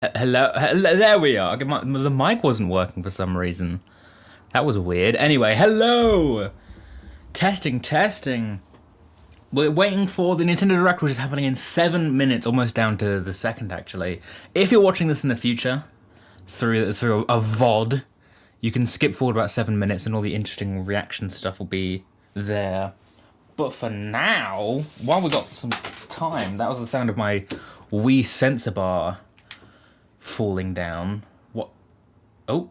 Hello, there we are. The mic wasn't working for some reason. That was weird. Anyway, hello! Testing. We're waiting for the Nintendo Direct, which is happening in 7 minutes, almost down to the second, actually. If you're watching this in the future, through a VOD, you can skip forward about 7 minutes and all the interesting reaction stuff will be there. But for now, while we got some time, that was the sound of my Wii sensor bar falling down. What? Oh.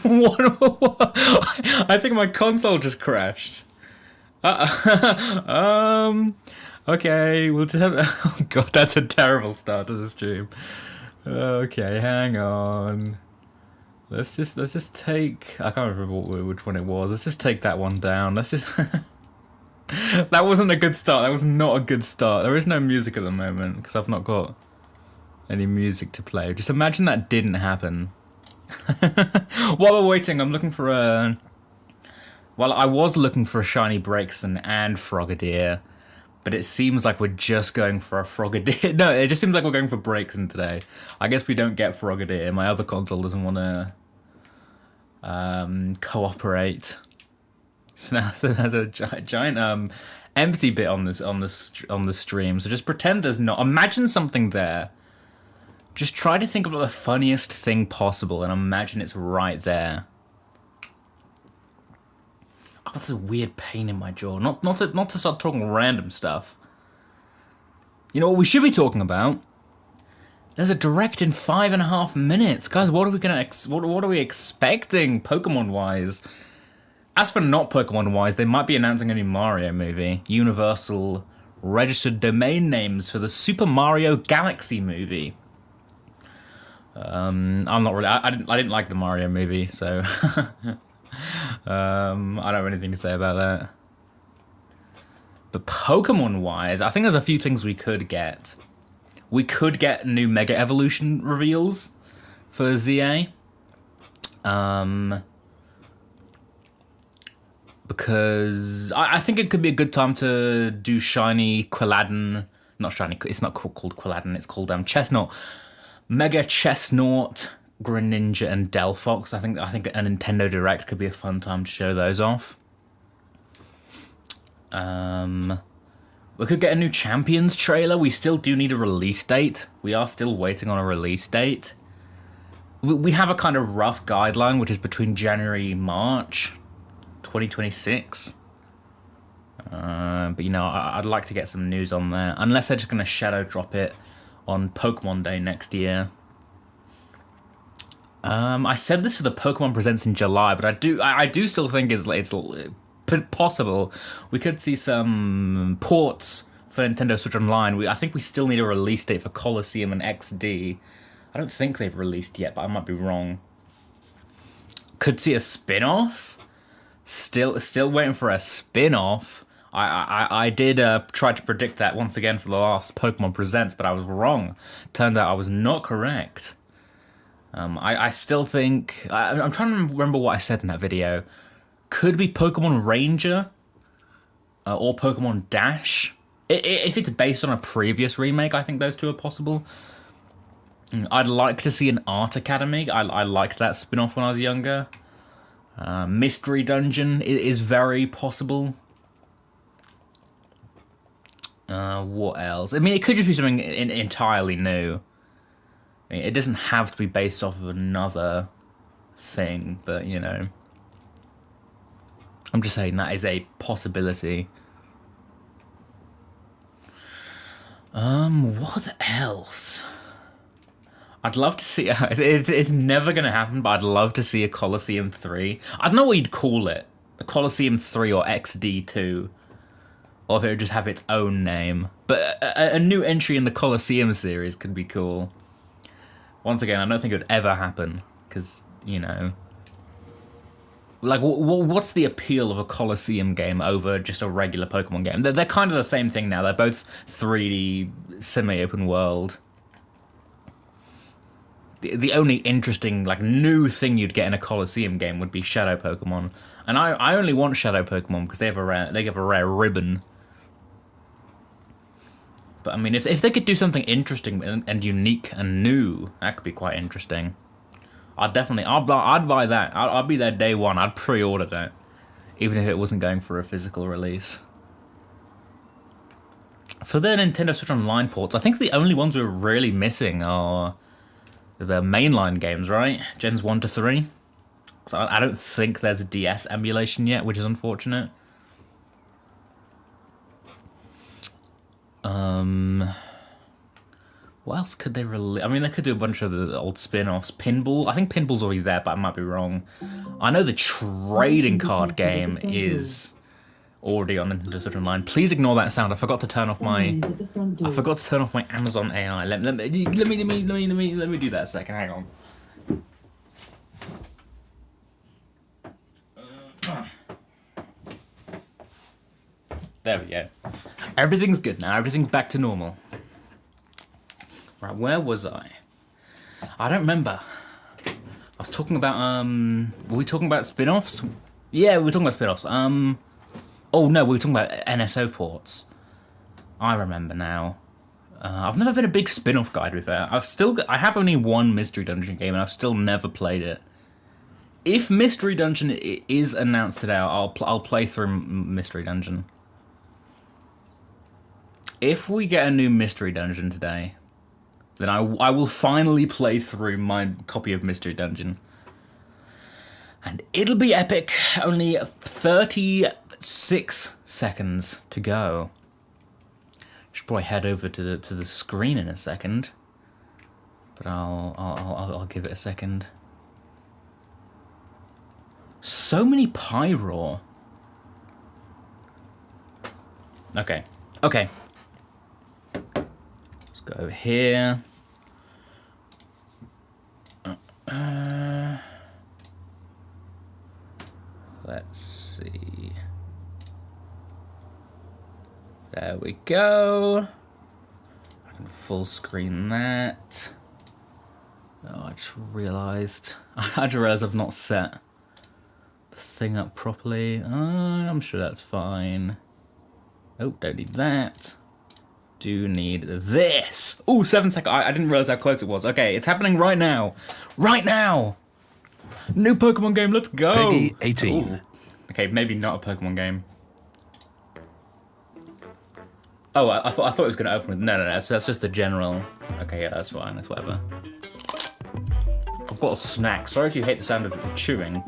what? I think my console just crashed. Okay, we'll just have. Oh god, that's a terrible start to the stream. Okay, hang on. Let's just take. I can't remember which one it was. Let's just take that one down. Let's just. That wasn't a good start. That was not a good start. There is no music at the moment because I've not got any music to play. Just imagine that didn't happen. While we're waiting, I'm looking for a. Well, I was looking for a shiny Braixen and Frogadier, but it seems like we're just going for a Frogadier. No, it just seems like we're going for Braixen today. I guess we don't get Frogadier. My other console doesn't want to cooperate. So now there's a giant empty bit on the stream. So just pretend there's not. Imagine something there. Just try to think of the funniest thing possible and imagine it's right there. Oh, that's a weird pain in my jaw. Not to start talking random stuff. You know what we should be talking about? There's a direct in 5.5 minutes, guys. What are we what are we expecting Pokemon wise? As for not Pokemon wise, they might be announcing a new Mario movie. Universal registered domain names for the Super Mario Galaxy movie. I'm not really. I didn't like the Mario movie, so. I don't have anything to say about that. But Pokemon-wise, I think there's a few things we could get. We could get new Mega Evolution reveals for ZA. Because I think it could be a good time to do Shiny Quilladin. Not Shiny, it's not called Quilladin, it's called Chestnut. Mega Chestnut, Greninja, and Delphox. I think a Nintendo Direct could be a fun time to show those off. We could get a new Champions trailer. We still do need a release date. We are still waiting on a release date. We have a kind of rough guideline, which is between January and March 2026. But you know, I'd like to get some news on there. Unless they're just going to shadow drop it on Pokemon Day next year. I said this for the Pokemon Presents in July, but I do still think it's possible we could see some ports for Nintendo Switch Online. I think we still need a release date for Colosseum and XD. I don't think they've released yet, but I might be wrong. Could see a spin-off. Still waiting for a spin-off. I did try to predict that once again for the last Pokemon Presents, but I was wrong. Turned out I was not correct. I still think... I'm trying to remember what I said in that video. Could be Pokemon Ranger or Pokemon Dash. If it's based on a previous remake, I think those two are possible. I'd like to see an Art Academy. I liked that spin-off when I was younger. Mystery Dungeon is very possible. What else? I mean, it could just be something entirely new. I mean, it doesn't have to be based off of another thing, but, you know. I'm just saying that is a possibility. What else? I'd love to see... It's never going to happen, but I'd love to see a Colosseum 3. I don't know what you'd call it. A Colosseum 3 or XD2. Or if it would just have its own name. But a new entry in the Colosseum series could be cool. Once again, I don't think it would ever happen. Because, you know... Like, what's the appeal of a Colosseum game over just a regular Pokemon game? They're kind of the same thing now. They're both 3D, semi-open world. The only interesting, like, new thing you'd get in a Colosseum game would be Shadow Pokemon. And I only want Shadow Pokemon because they give a rare ribbon. But I mean, if they could do something interesting and unique and new, that could be quite interesting. I'd buy that. I'd be there day one. I'd pre-order that, even if it wasn't going for a physical release. For the Nintendo Switch Online ports, I think the only ones we're really missing are the mainline games, right? Gens 1 to 3. So I don't think there's a DS emulation yet, which is unfortunate. What else could they release? I mean, they could do a bunch of the old spin-offs. Pinball. I think Pinball's already there, but I might be wrong. I know the trading card game is already on Nintendo Switch Online. Please ignore that sound. I forgot to turn off my Amazon AI. Let me do that a second. Hang on. There we go. Everything's good now. Everything's back to normal. Right, where was I? I don't remember. I was talking about, were we talking about spin-offs? Yeah, we were talking about spin-offs. Oh no, we were talking about NSO ports. I remember now. I've never been a big spin-off guy, to be fair. I have only one Mystery Dungeon game, and I've still never played it. If Mystery Dungeon is announced today, I'll play through Mystery Dungeon. If we get a new Mystery Dungeon today, then I will finally play through my copy of Mystery Dungeon. And it'll be epic. Only 36 seconds to go. Should probably head over to the screen in a second. But I'll give it a second. So many Pyroar. Okay. Let's go over here. Let's see. There we go. I can full screen that. Oh, I just realised I've not set the thing up properly. I'm sure that's fine. Oh, don't need that. Do need this. Oh, 7 seconds. I didn't realise how close it was. Okay, it's happening right now. Right now. New Pokemon game. Let's go. Peggy 18. Ooh. Okay, maybe not a Pokemon game. Oh, I thought it was going to open with... No, that's just the general... Okay, yeah, that's fine. That's whatever. I've got a snack. Sorry if you hate the sound of chewing.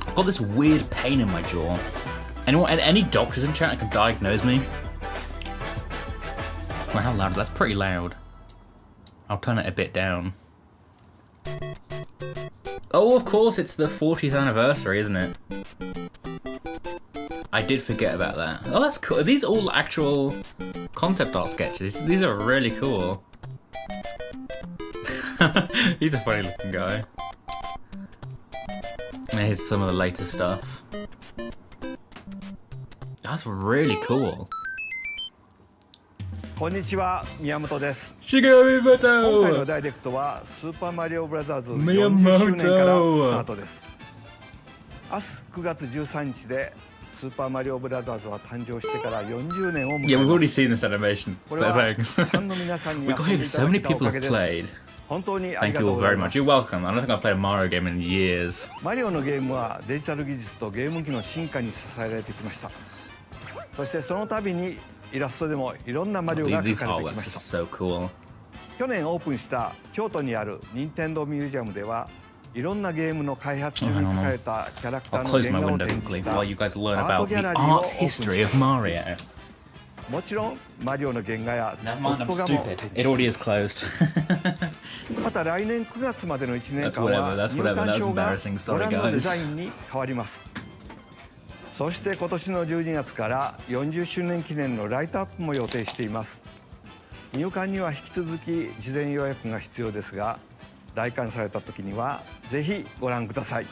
I've got this weird pain in my jaw. Any doctors in chat that can diagnose me? Well, how loud? That's pretty loud. I'll turn it a bit down. Oh, of course, it's the 40th anniversary, isn't it? I did forget about that. Oh, that's cool. Are these all actual concept art sketches? These are really cool. He's a funny looking guy. And here's some of the later stuff. That's really cool. こんにちは、宮本です。Shigeru 今回の Miyamoto! ダイレクトはスーパーマリオブラザーズ40周年からスタートです。明日9月13日でスーパーマリオブラザーズは誕生してから40年を迎え Yeah, we've ま already す。 seen this animation. これは Thanks. たくさんの皆さんに We 遊 got ん here でい so ただ many いたお people か have げです。 played. 本当にあり Thank が you とう all ござい very ま much. す。 You're welcome. I don't think I've played a Mario game in years. マリオのゲームはデジタル技術とゲーム機の進化に支えられてきました。そしてその度にイラストでもいろんなマリオが These 描かれて artworks きま are した。 so cool. 去年オープンした京都にある任天堂ミュージアムではいろんなゲームの開発中に書かれたキャラクタ I'll ーの close 原 my 画を window 展示 quickly した while you guys learn アート about ギャ the ラリーをオ art ープンし history of Mario. もちろんマリオの原画や Never ト mind, ッ I'm プ画も stupid. It already is closed. また来年9月までの1年間 That's は whatever. 入 That was 館証が embarrassing. ご Sorry, 覧のデ guys. ザインに変わります。そして今年の12月から40周年記念のライトアップも予定しています。入館には引き続き事前予約が必要ですが、来館された時にはぜひご覧ください。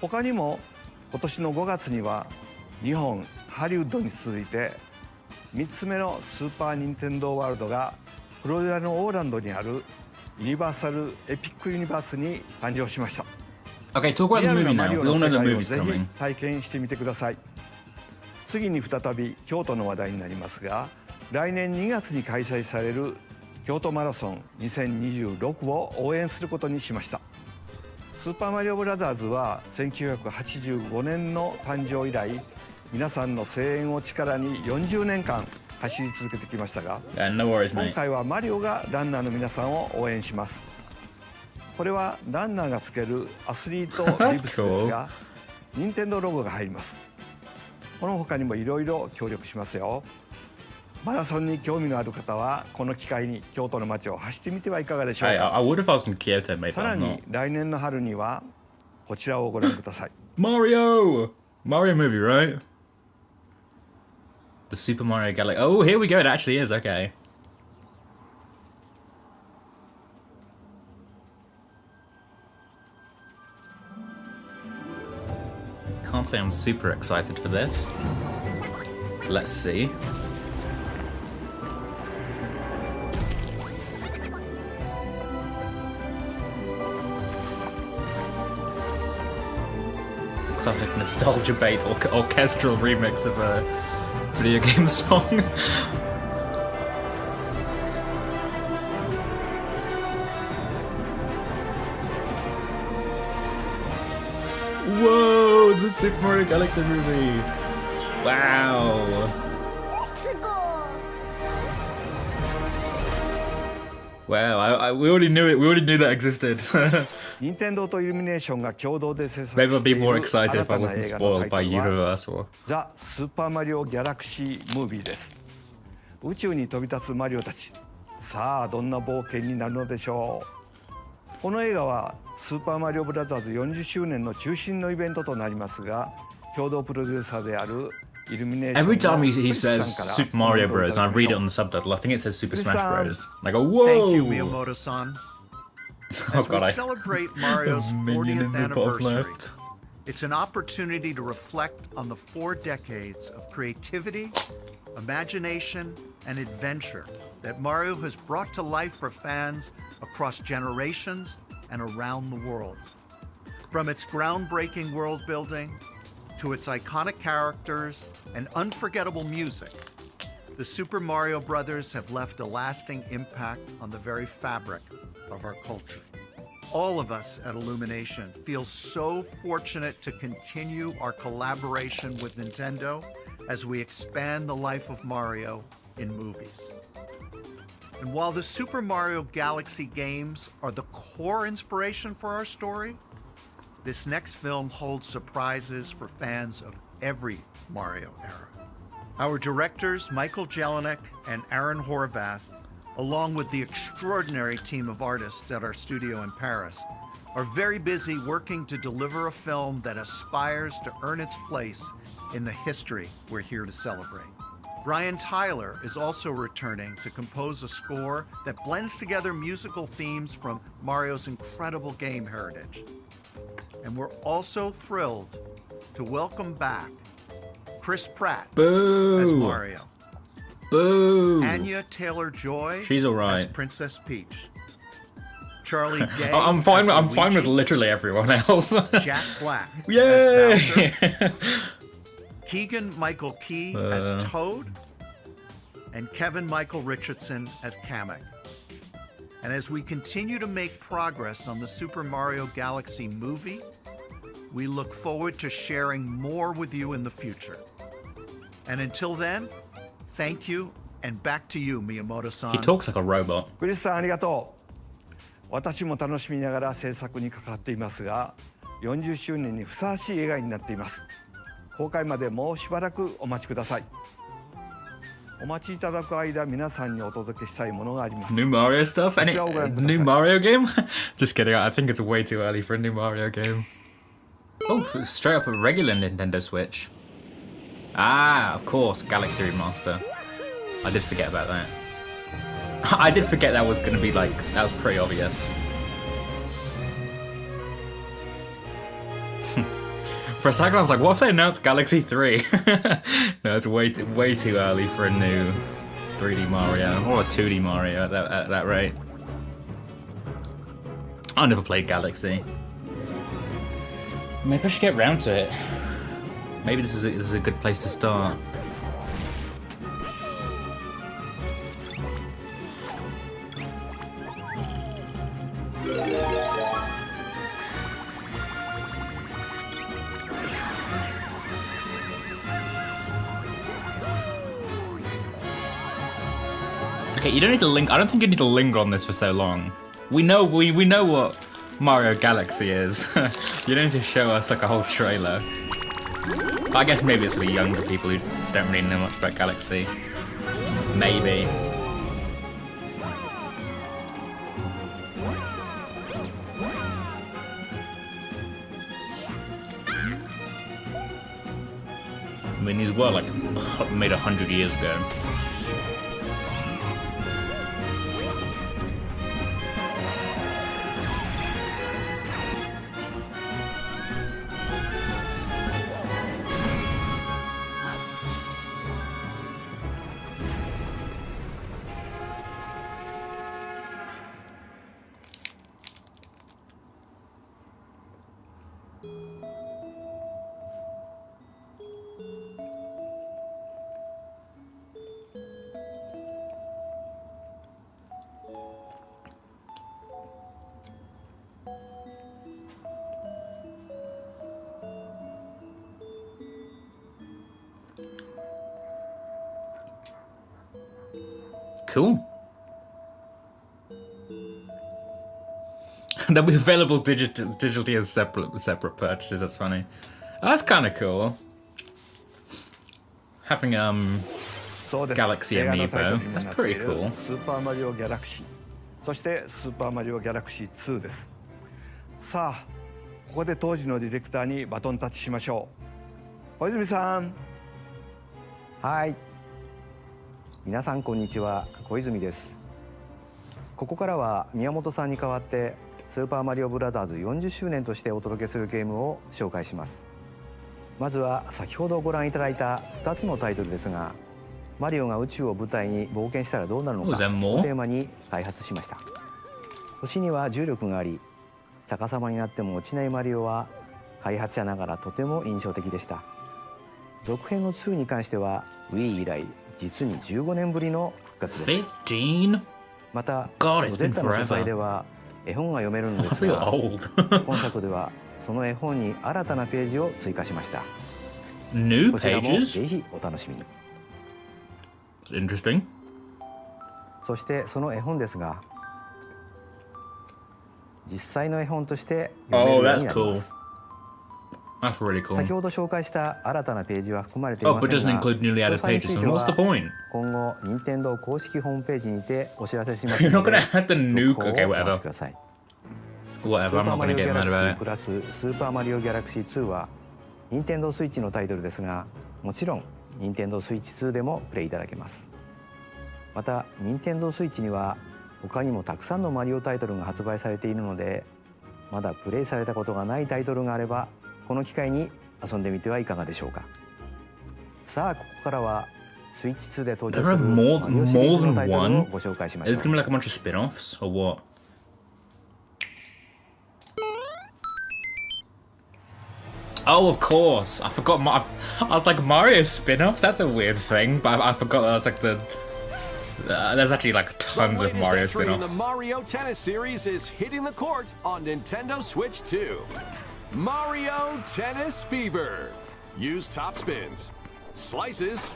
他にも今年の5月には日本ハリウッドに続いて3つ目のスーパーニンテンドーワールドがフロリダのオーランドにあるユニバーサルエピックユニバースに誕生しました。Okay, talk about リ the アル movie なマ now. リ We オ all の know 世 the 界を movie's ぜひ coming. 体験してみてください。次に再び京都の話題になりますが、来年2月に開催される京都マラソン2026を応援することにしました。スーパーマリオブラザーズは1985年の誕生以来、皆さんの声援を力に40年間走り続けてきましたが、 No worries, 今 mate. 回はマリオがランナーの皆さんを応援します。これはランナーがつけるアスリートリブスですが、任天堂ロゴが入ります。この他にもいろいろ協力しますよ。マラソンに興味のある方はこの機会に京都の街を走ってみてはいかがでしょう Hey, か。 I would if I was from Kyoto, mate. さ But ら I'm に not. 来年の春にはこちらをご覧ください。 Mario movie, right? The Super Mario Galaxy. Oh, here we go. It actually is. Okay. Can't say I'm super excited for this. Let's see. Classic nostalgia bait orchestral remix of a video game song. Whoa, the Super Mario Galaxy movie. Wow. Let's go! Wow, we already knew it. We already knew that existed. 任天堂とイルミネーションが共同で制作 Maybe し I'd てい be る more 新 excited た if I な wasn't 映画の spoiled タ by イトルは Universal. ザ・スーパーマリオ・ギャラクシー・ムービーです。宇宙に飛び立つマリオたち、さあどんな冒険になるのでしょう。この映画はスーパーマリオブラザーズ40周年の中心のイベントとなりますが、共同プロデューサーであるイルミネーションの Every time he クリスさん says から Super Mario コメン Bros. トを and I いただき read まし it ょう。 on the subtitle, I think it says Super Smash Chris-san. Bros. And I go, whoa! Thank you, Miyamoto-san. Oh As we god, I celebrate Mario's minion 40th in the bottom anniversary, left. it's an opportunity to reflect on the 4 decades of creativity, imagination, and adventure that Mario has brought to life for fans across generations and around the world. From its groundbreaking world building to its iconic characters and unforgettable music, the Super Mario Brothers have left a lasting impact on the very fabric of our culture. All of us at Illumination feel so fortunate to continue our collaboration with Nintendo as we expand the life of Mario in movies. And while the Super Mario Galaxy games are the core inspiration for our story, this next film holds surprises for fans of every Mario era. Our directors, Michael Jelinek and Aaron Horvath, along with the extraordinary team of artists at our studio in Paris, are very busy working to deliver a film that aspires to earn its place in the history we're here to celebrate. Brian Tyler is also returning to compose a score that blends together musical themes from Mario's incredible game heritage. And we're also thrilled to welcome back Chris Pratt Boo! as Mario, Boo! Anya Taylor-Joy She's all as right. Princess Peach, Charlie Day I'm fine. as I'm fine with Luigi, literally everyone else. Jack Black Yay! as Bowser, Keegan Michael Key as Toad, and Kevin Michael Richardson as Kamek. And as we continue to make progress on the Super Mario Galaxy movie, we look forward to sharing more with you in the future. And until then, thank you, and back to you, Miyamoto-san. He talks like a robot. クリスさんありがとう。私も楽しみながら制作に関わっていますが、40周年にふさわしい映画になっています。公開までもうしばらくお待ちください。お待ちいただく間、皆さんにお届けしたいものがあります。 New Mario stuff? Any Let's go, new Mario game? Just kidding. I think it's way too early for a new Mario game. Oh, straight up a regular Nintendo Switch. Ah, of course, Galaxy Remaster. I did forget about that. I did forget that was gonna be like, that was pretty obvious. For a second I was like, what if they announced Galaxy 3? No, it's way too early for a new 3D Mario, or a 2D Mario at that rate. I never played Galaxy. Maybe I should get round to it. Maybe this is a good place to start. Okay, you don't need to linger. I don't think you need to linger on this for so long. We know what Mario Galaxy is. You don't need to show us like a whole trailer. I guess maybe it's for the younger people who don't really know much about Galaxy. Maybe. I mean, these were like made 100 years ago. Cool. They'll be available digitally as separate purchases. That's funny. Oh, that's kind of cool. Having Galaxy Amiibo. That's pretty cool. スーパーマリオギャラクシー、そしてスーパーマリオギャラクシー2です。さあ、ここで当時のディレクターにバトンタッチしましょう。小泉さん。はい。皆さんこんにちは、小泉です。ここからは宮本さんに代わってスーパーマリオブラザーズ40周年としてお届けするゲームを紹介します。まずは先ほどご覧いただいた2つのタイトルですが、マリオが宇宙を舞台に冒険したらどうなるのかをテーマに開発しました。星には重力があり、逆さまになっても落ちないマリオは開発者ながらとても印象的でした。続編の2に関しては Wii 以来実に15年ぶりの復活です。15? また、God, it's been ゼッタの取材 forever. では絵本が読めるのですが、本作ではその絵本に新たなページを追加しました。New こちらも pages? ぜひお楽しみに。Interesting. そしてその絵本ですが、実際の絵本として読めるようになります。That's really cool. 先ほど紹介した新たなページは含まれていま Oh, せ but ん doesn't が、include newly added 詳細に pages. つい So て what's は the point? 今後任天堂公式ホームページにてお知らせします You're の not で、 gonna have to nuke. 続報を Okay, お待 whatever. ちください。 Whatever. スー I'm パー not マリ gonna オギ get ャラ mad クシ about ー it. プラススーパーマリオギャラクシー2は任天堂スイッチのタイトルですが、もちろん任天堂スイッチ2でもプレイいただけます。また任天堂スイッチには他にもたくさんのマリオタイトルが発売されているので、まだプレイされたことがないタイトルがあればこの機会に遊んでみてはいかがでしょうか。さあ、ここからはスイッチ2で登場す There る are マリ more オシリーズの than タイトルを one. ご紹介しま Is し it ょ gonna う。 be like a bunch of spin-offs or what? Oh, of course. I forgot. I was like Mario spin-offs. That's a weird thing, but I forgot that was like the. There's actually like tons of Mario entry in the spin-offs. Mario Tennis series is hitting the court on Nintendo Switch 2. Mario Tennis Fever. Use top spins, slices,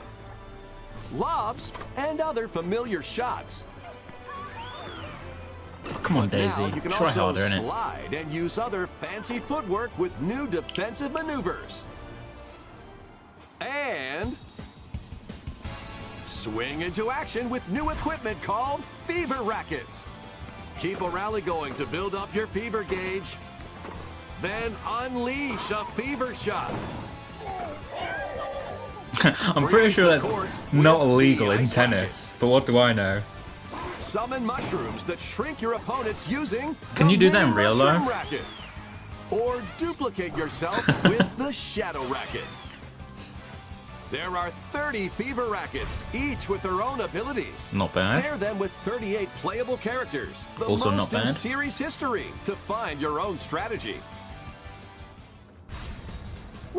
lobs, and other familiar shots. Oh, come on, Daisy. Now you can Try also harder, innit? slide and use other fancy footwork with new defensive maneuvers. And swing into action with new equipment called Fever Rackets. Keep a rally going to build up your fever gauge. Then unleash a fever shot. I'm pretty sure that's not illegal in tennis, but what do I know? Summon mushrooms that shrink your opponents using Can you the do that in mini real mushroom life? Racket. Or duplicate yourself with the Shadow Racket. There are 30 Fever Rackets, each with their own abilities. Not bad. Pair them with 38 playable characters, the Also not most in bad. series history, to find your own strategy.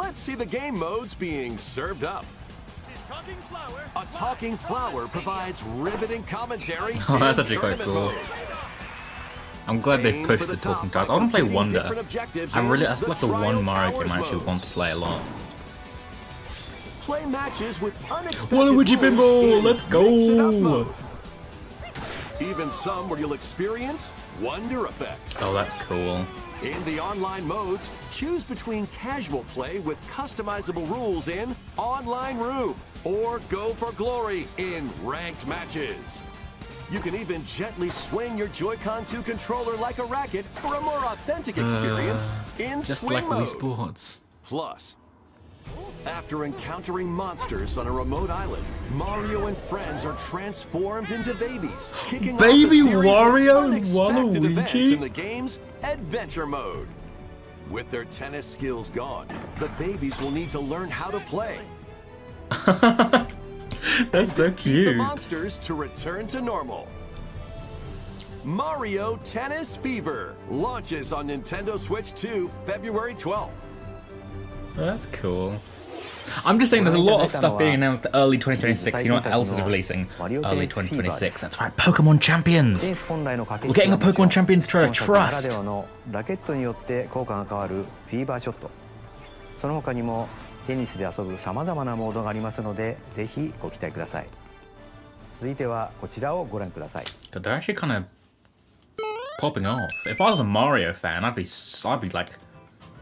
let's see the game modes being served up. A talking flower provides riveting commentary. Oh, that's in actually quite tournament cool. mode. I'm glad they've Aim pushed for the top talking by tiles. I want to play completing Wonder. different objectives I really, in that's like the Trial one Mario game Towers I actually mode. want to play a lot. Play matches with unexpected Waluigi moves Pinball, in let's Mix It Up go! mode. Even some where you'll experience wonder effects. Oh, that's cool. In the online modes, choose between casual play with customizable rules in Online Room or Go for Glory in ranked matches. You can even gently swing your Joy-Con 2 controller like a racket for a more authentic experience in Just swing like mode. Wii Sports. Plus, after encountering monsters on a remote island, Mario and friends are transformed into babies, kicking Baby off a series Wario of and unexpected events Waluigi? in the game's adventure mode. With their tennis skills gone, the babies will need to learn how to play. That's so Defeat the cute. monsters to return to normal. Mario Tennis Fever launches on Nintendo Switch 2 February 12th. That's cool. I'm just saying there's a lot of stuff being announced early 2026. You know what else is releasing? Early 2026. That's right, Pokémon Champions. 本来の駆け We're getting a Pokémon Champions trailer, 本作ならで trust. はのラケットによって効果が変わるフィーバーショット、その他にもテニスで遊ぶさまざまなモードがありますので、ぜひご期待ください。続いてはこちらをご覧ください。 But they're actually kind of popping off. If I was a Mario fan, I'd be like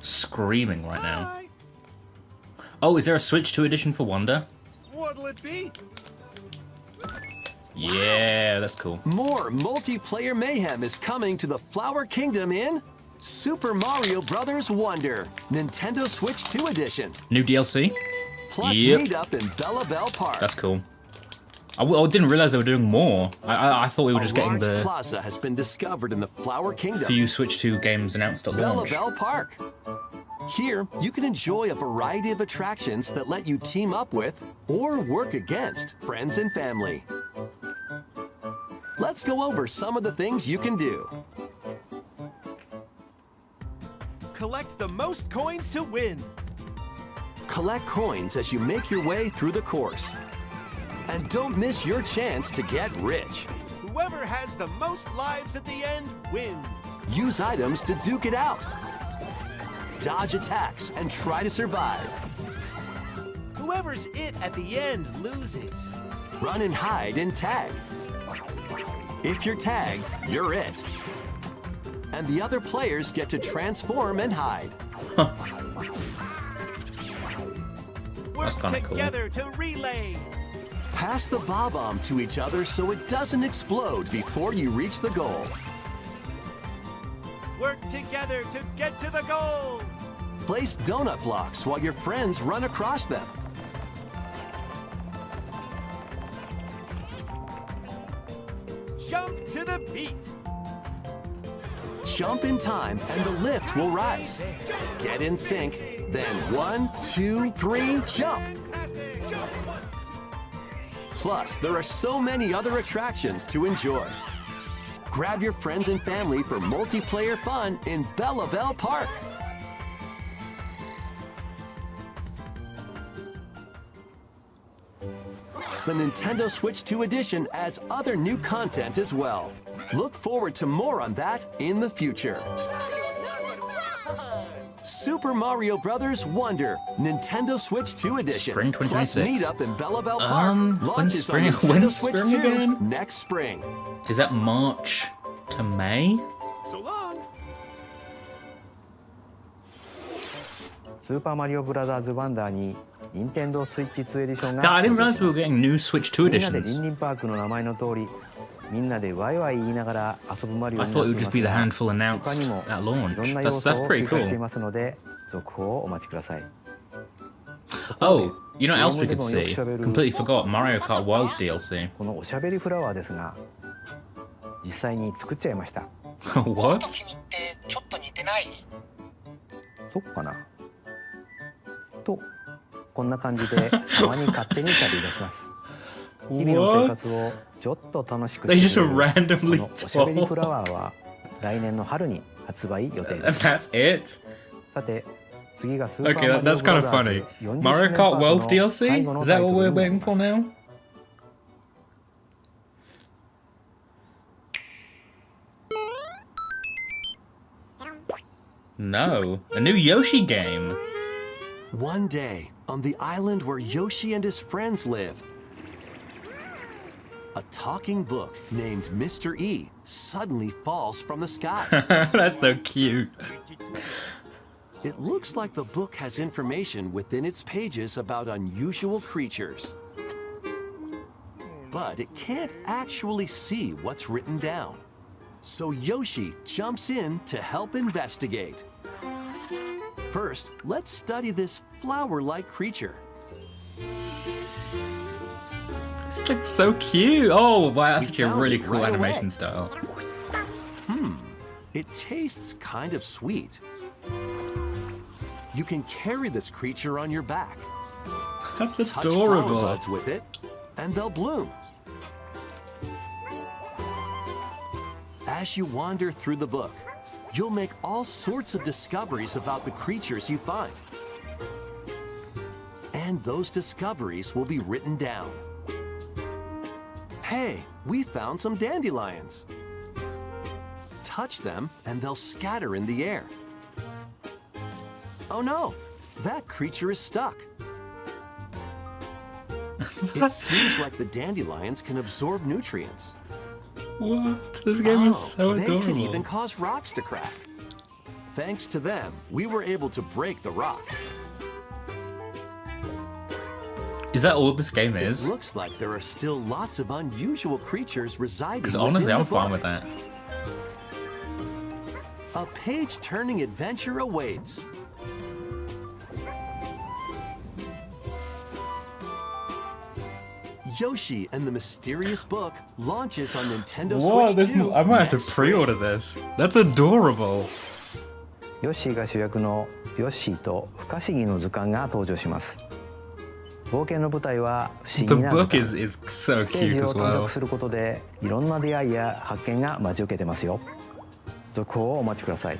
screaming right now. Oh, is there a Switch 2 edition for Wonder? What'll it be? Yeah, that's cool. More multiplayer mayhem is coming to the Flower Kingdom in Super Mario Bros. Wonder, Nintendo Switch 2 Edition. New DLC? Plus Yep. meet up in Bella Bell Park. That's cool. I didn't realize they were doing more. I thought we were just a getting large the plaza has been discovered in the Flower Kingdom. few Switch 2 games announced at Bella launch. Bell Park. Here, you can enjoy a variety of attractions that let you team up with or work against friends and family. Let's go over some of the things you can do. Collect the most coins to win. Collect coins as you make your way through the course. And don't miss your chance to get rich. Whoever has the most lives at the end wins. Use items to duke it out. Dodge attacks and try to survive. Whoever's it at the end loses. Run and hide and tag. If you're tagged, you're it. And the other players get to transform and hide. Work kinda cool. together to relay. Pass the bob-omb to each other so it doesn't explode before you reach the goal. Work together to get to the goal. Place donut blocks while your friends run across them. Jump to the beat. Jump in time and the lift will rise. Get in sync, then 1, 2, 3, jump! Plus, there are so many other attractions to enjoy. Grab your friends and family for multiplayer fun in Bella Bell Park. The Nintendo Switch 2 Edition adds other new content as well. Look forward to more on that in the future. Super Mario Bros. Wonder, Nintendo Switch 2 Edition. Spring Plus 2026. meet up in Bella Bell Park. When's Launches spring- on Nintendo when's Switch spring 2 again? next spring. Is that March to May? So long. スーパーマリオブラザーズワンダーに任天堂スイッチ2エディションが No, I didn't 登場 realize し we ま were す getting new Switch 2みんなでリン editions. リンパークの名前の通り、みんなでワイワイ言いながら遊ぶマリオ I になっ thought て it い would ま just す be the が、 handful 他 announced にも at いろ launch. んな要 That's 素 that's を pretty 追加してい cool. ますので、続報をお待ちください。 Oh, you know what else we could see? Completely forgot Mario Kart World DLC. このおしゃべりフラワーですが、実際に作っちゃいました。 What? そっかなと、こんな感じでたまに勝手に喋り出します。日々の生活をちょっと楽しく They して just くれる randomly このおしゃべりフラワーは来年の春に発売予定 And です。 that's it? さて、次がスーパー Okay, マリオ that's kind of ブラザー funny. ズ40 Mario 周年 Kart パート World の DLC? 最後の Is タ that イト what ル we're になり waiting ま for す now? No, a new Yoshi game. One day, on the island where Yoshi and his friends live, a talking book named Mr. E suddenly falls from the sky. That's so cute. It looks like the book has information within its pages about unusual creatures. But it can't actually see what's written down. So Yoshi jumps in to help investigate. First, let's study this flower-like creature. This looks so cute. Oh, wow, that's We actually a found really it cool right animation away. style. It tastes kind of sweet. You can carry this creature on your back. That's Touch flower adorable. buds with it, and they'll bloom. As you wander through the book, you'll make all sorts of discoveries about the creatures you find. And those discoveries will be written down. Hey, we found some dandelions. Touch them, and they'll scatter in the air. Oh no, that creature is stuck. It seems like the dandelions can absorb nutrients. What? This game is so they adorable. can even cause rocks to crack. Thanks to them, we were able to break the rock. Is that all this game It is? looks like there are still lots of unusual creatures residing Because honestly, within I'm the fine book. with that. A page-turning adventure awaits. Yoshi and the Mysterious Book launches on Nintendo Whoa, Switch 2 I might have to next spring. pre-order this. That's adorable. ヨッシーが主役のヨッシーと不可思議の図鑑が登場します。冒険の舞台は不思 The 議な図 book 鑑。 is so ステー cute ジを as 探 well. 索することでいろんな出会いや発見が待ち受けてますよ。続報をお待ちください。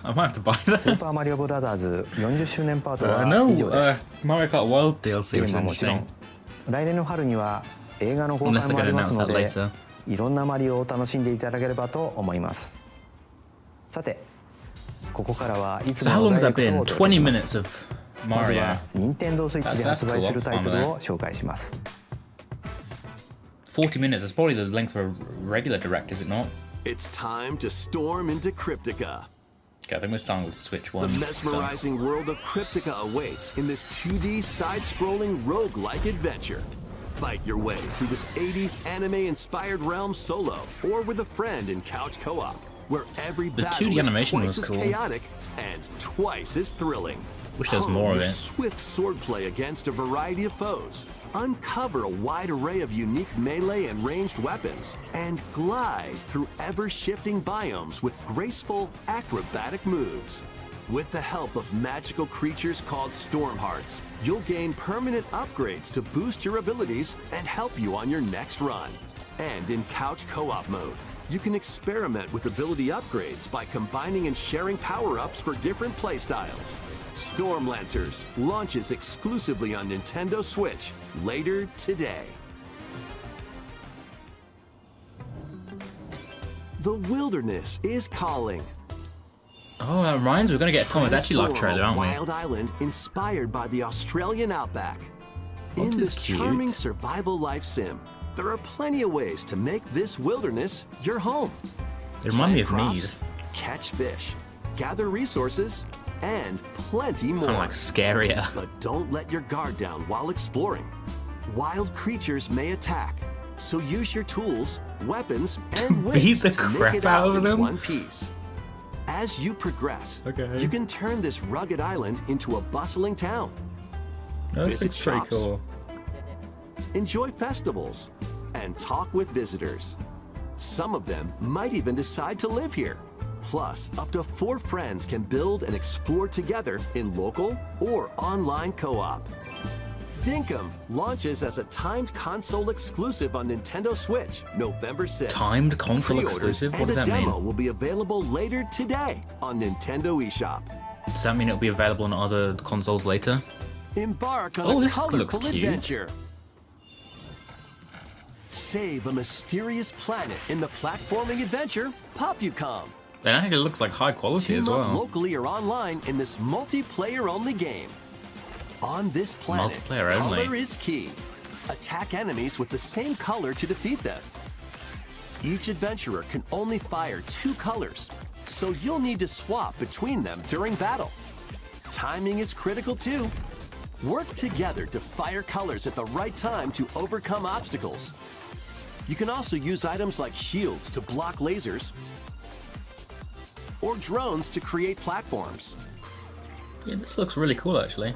I might have to buy スー that. パーマリオブラザーズ40周年パートは No, 以上です。 Mario Kart World DLC ゲ was ームはもちろ interesting. ん来年の春には映画の公 Unless 開 they're もあり going to ます announce の that で later. いろんなマリオを楽しんでいただければと思います。さてここからはいつ So how も long の has ダイ that レクト been? をお届け 20しま minutes す。 of まず Mario. は任天堂スイッチで That's 発売 cool. するタイト I'll ルを紹介します。 40 minutes. That's probably the length of a regular direct, is it not? It's time to storm into Cryptica. Okay, I think we're starting with Switch The 1. mesmerizing world of Cryptica awaits in this 2D side-scrolling roguelike adventure. Fight your way through this 80s anime-inspired realm solo or with a friend in couch co-op, where every The battle 2D is animation twice was as cool. chaotic and twice as thrilling. Wish there was Hone more of your it. Swift swordplay against a variety of foes. Uncover a wide array of unique melee and ranged weapons, and glide through ever-shifting biomes with graceful, acrobatic moves. With the help of magical creatures called Storm Hearts, you'll gain permanent upgrades to boost your abilities and help you on your next run. And in couch co-op mode, you can experiment with ability upgrades by combining and sharing power-ups for different playstyles. Storm Lancers launches exclusively on Nintendo Switch later today. The wilderness is calling. Oh, that reminds me, we're going to get a Tomodachi Life Transform trailer, a aren't we? wild island inspired by the Australian outback. In This is this cute. charming survival life sim, there are plenty of ways to make this wilderness your home. They remind me of Plant me. crops, catch fish, gather resources, and plenty more. Kind of like scarier. But don't let your guard down while exploring. Wild creatures may attack, so use your tools, weapons, and Beat wits the to make crap it out out of in them? one piece. As you progress, Okay. you can turn this rugged island into a bustling town. That Visit looks pretty shops. cool. Enjoy festivals, and talk with visitors. Some of them might even decide to live here. Plus, up to 4 friends can build and explore together in local or online co-op. Dinkum launches as a timed console exclusive on Nintendo Switch November 6th. Timed console Pre-orders exclusive? What and does a that demo mean? will be available later today on Nintendo eShop. Does that mean it'll be available on other consoles later? Embark on Oh, a this looks colorful cute. adventure. Save a mysterious planet in the platforming adventure Pokémon. It actually looks like high quality as Team up well. locally or online in this multiplayer-only game. On this planet, Multiplayer only. color is key. Attack enemies with the same color to defeat them. Each adventurer can only fire 2 colors, so you'll need to swap between them during battle. Timing is critical too. Work together to fire colors at the right time to overcome obstacles. You can also use items like shields to block lasers or drones to create platforms. Yeah, this looks really cool actually.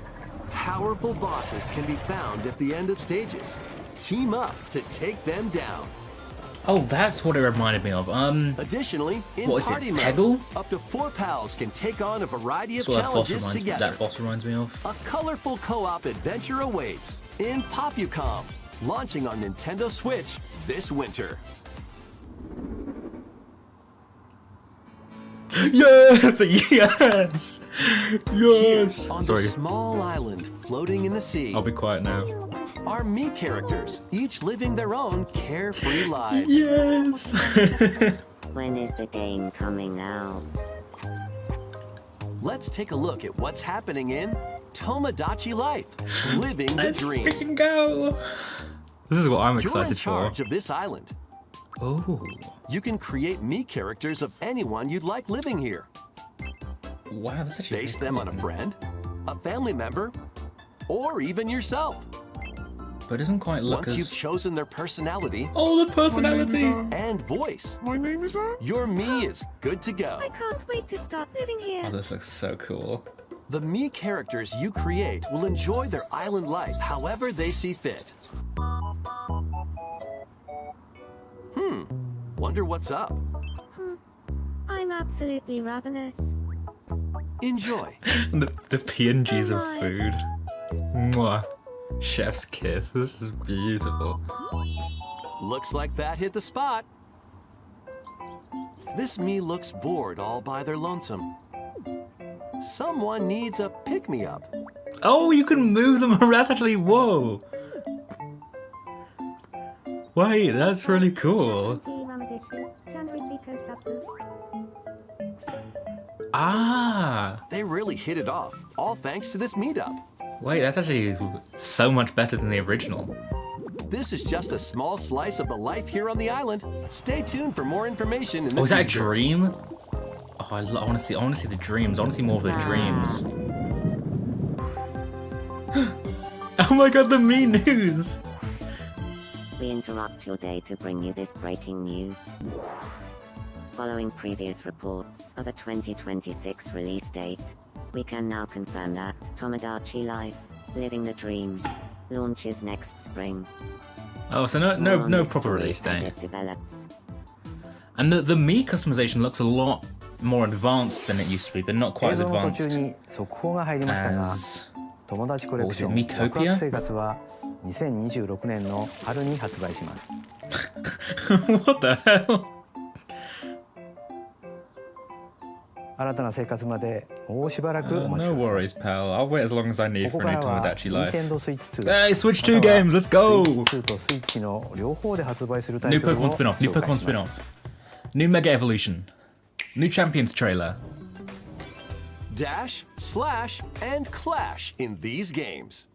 Powerful bosses can be found at the end of stages. Team up to take them down. Oh, that's what it reminded me of. Additionally, in What is it, party mode, Peggle? up to 4 pals can take on a variety of That's what challenges together. that boss reminds me of. A colorful co-op adventure awaits in Pokémon, launching on Nintendo Switch this winter. Yes! Yes! Yes! On Sorry, the small island floating in the sea I'll be quiet now. are me characters, each living their own carefree lives. Yes! When is the game coming out? Let's take a look at what's happening in Tomodachi Life, living the Let's dream. freaking go! This is what I'm You're in excited for. charge of this island. Oh, You can create me characters of anyone you'd like living here. wow, that's actually Base pretty them cool. on a friend, a family member, or even yourself. But it doesn't quite look Once you've as... chosen their personality Oh, the personality! and voice, your me is good to go. I can't wait to start living here. Oh, this looks so cool. The me characters you create will enjoy their island life however they see fit. Wonder what's up. I'm absolutely ravenous. Enjoy. And the PNGs of my. food. Mwah. Chef's kiss. This is beautiful. Looks like that hit the spot. This me looks bored all by their lonesome. Someone needs a pick-me-up. Oh, you can move them around. That's actually... Whoa. Wait, that's really cool. Ah. They really hit it off, all thanks to this meetup. Wait, that's actually so much better than the original. This is just a small slice of the life here on the island. Stay tuned for more information in the Oh, is that a future. dream? Oh, I want to see the dreams. I want to see more of the dreams. Oh my god, the me news! We interrupt your day to bring you this breaking news. Following previous reports of a 2026 release date, we can now confirm that Tomodachi Life, Living the Dream, launches next spring. Oh, so More no on this proper story release as date. it develops. And the me customization looks a lot more advanced than it used to be, but not quite 映 as 像の途中 advanced に速報が入りましたが as... 友達コレクション What was it, ワクワ Miitopia? ク生活は2026年の春に発売します What the hell? 新たな生活までもうしばらくお待ち No ください worries, pal. I'll wait as long as I need こ for こ a か new らは Tomodachi Life. Nintendo Switch 2 Hey, Switch 2または games, let's go! Switch 2と Switch の両方で発売するタイ New トルを Pokemon spin-off, new 紹介 Pokemon します spin-off. New Mega Evolution. New Champions trailer. Dash, slash, and clash in these games.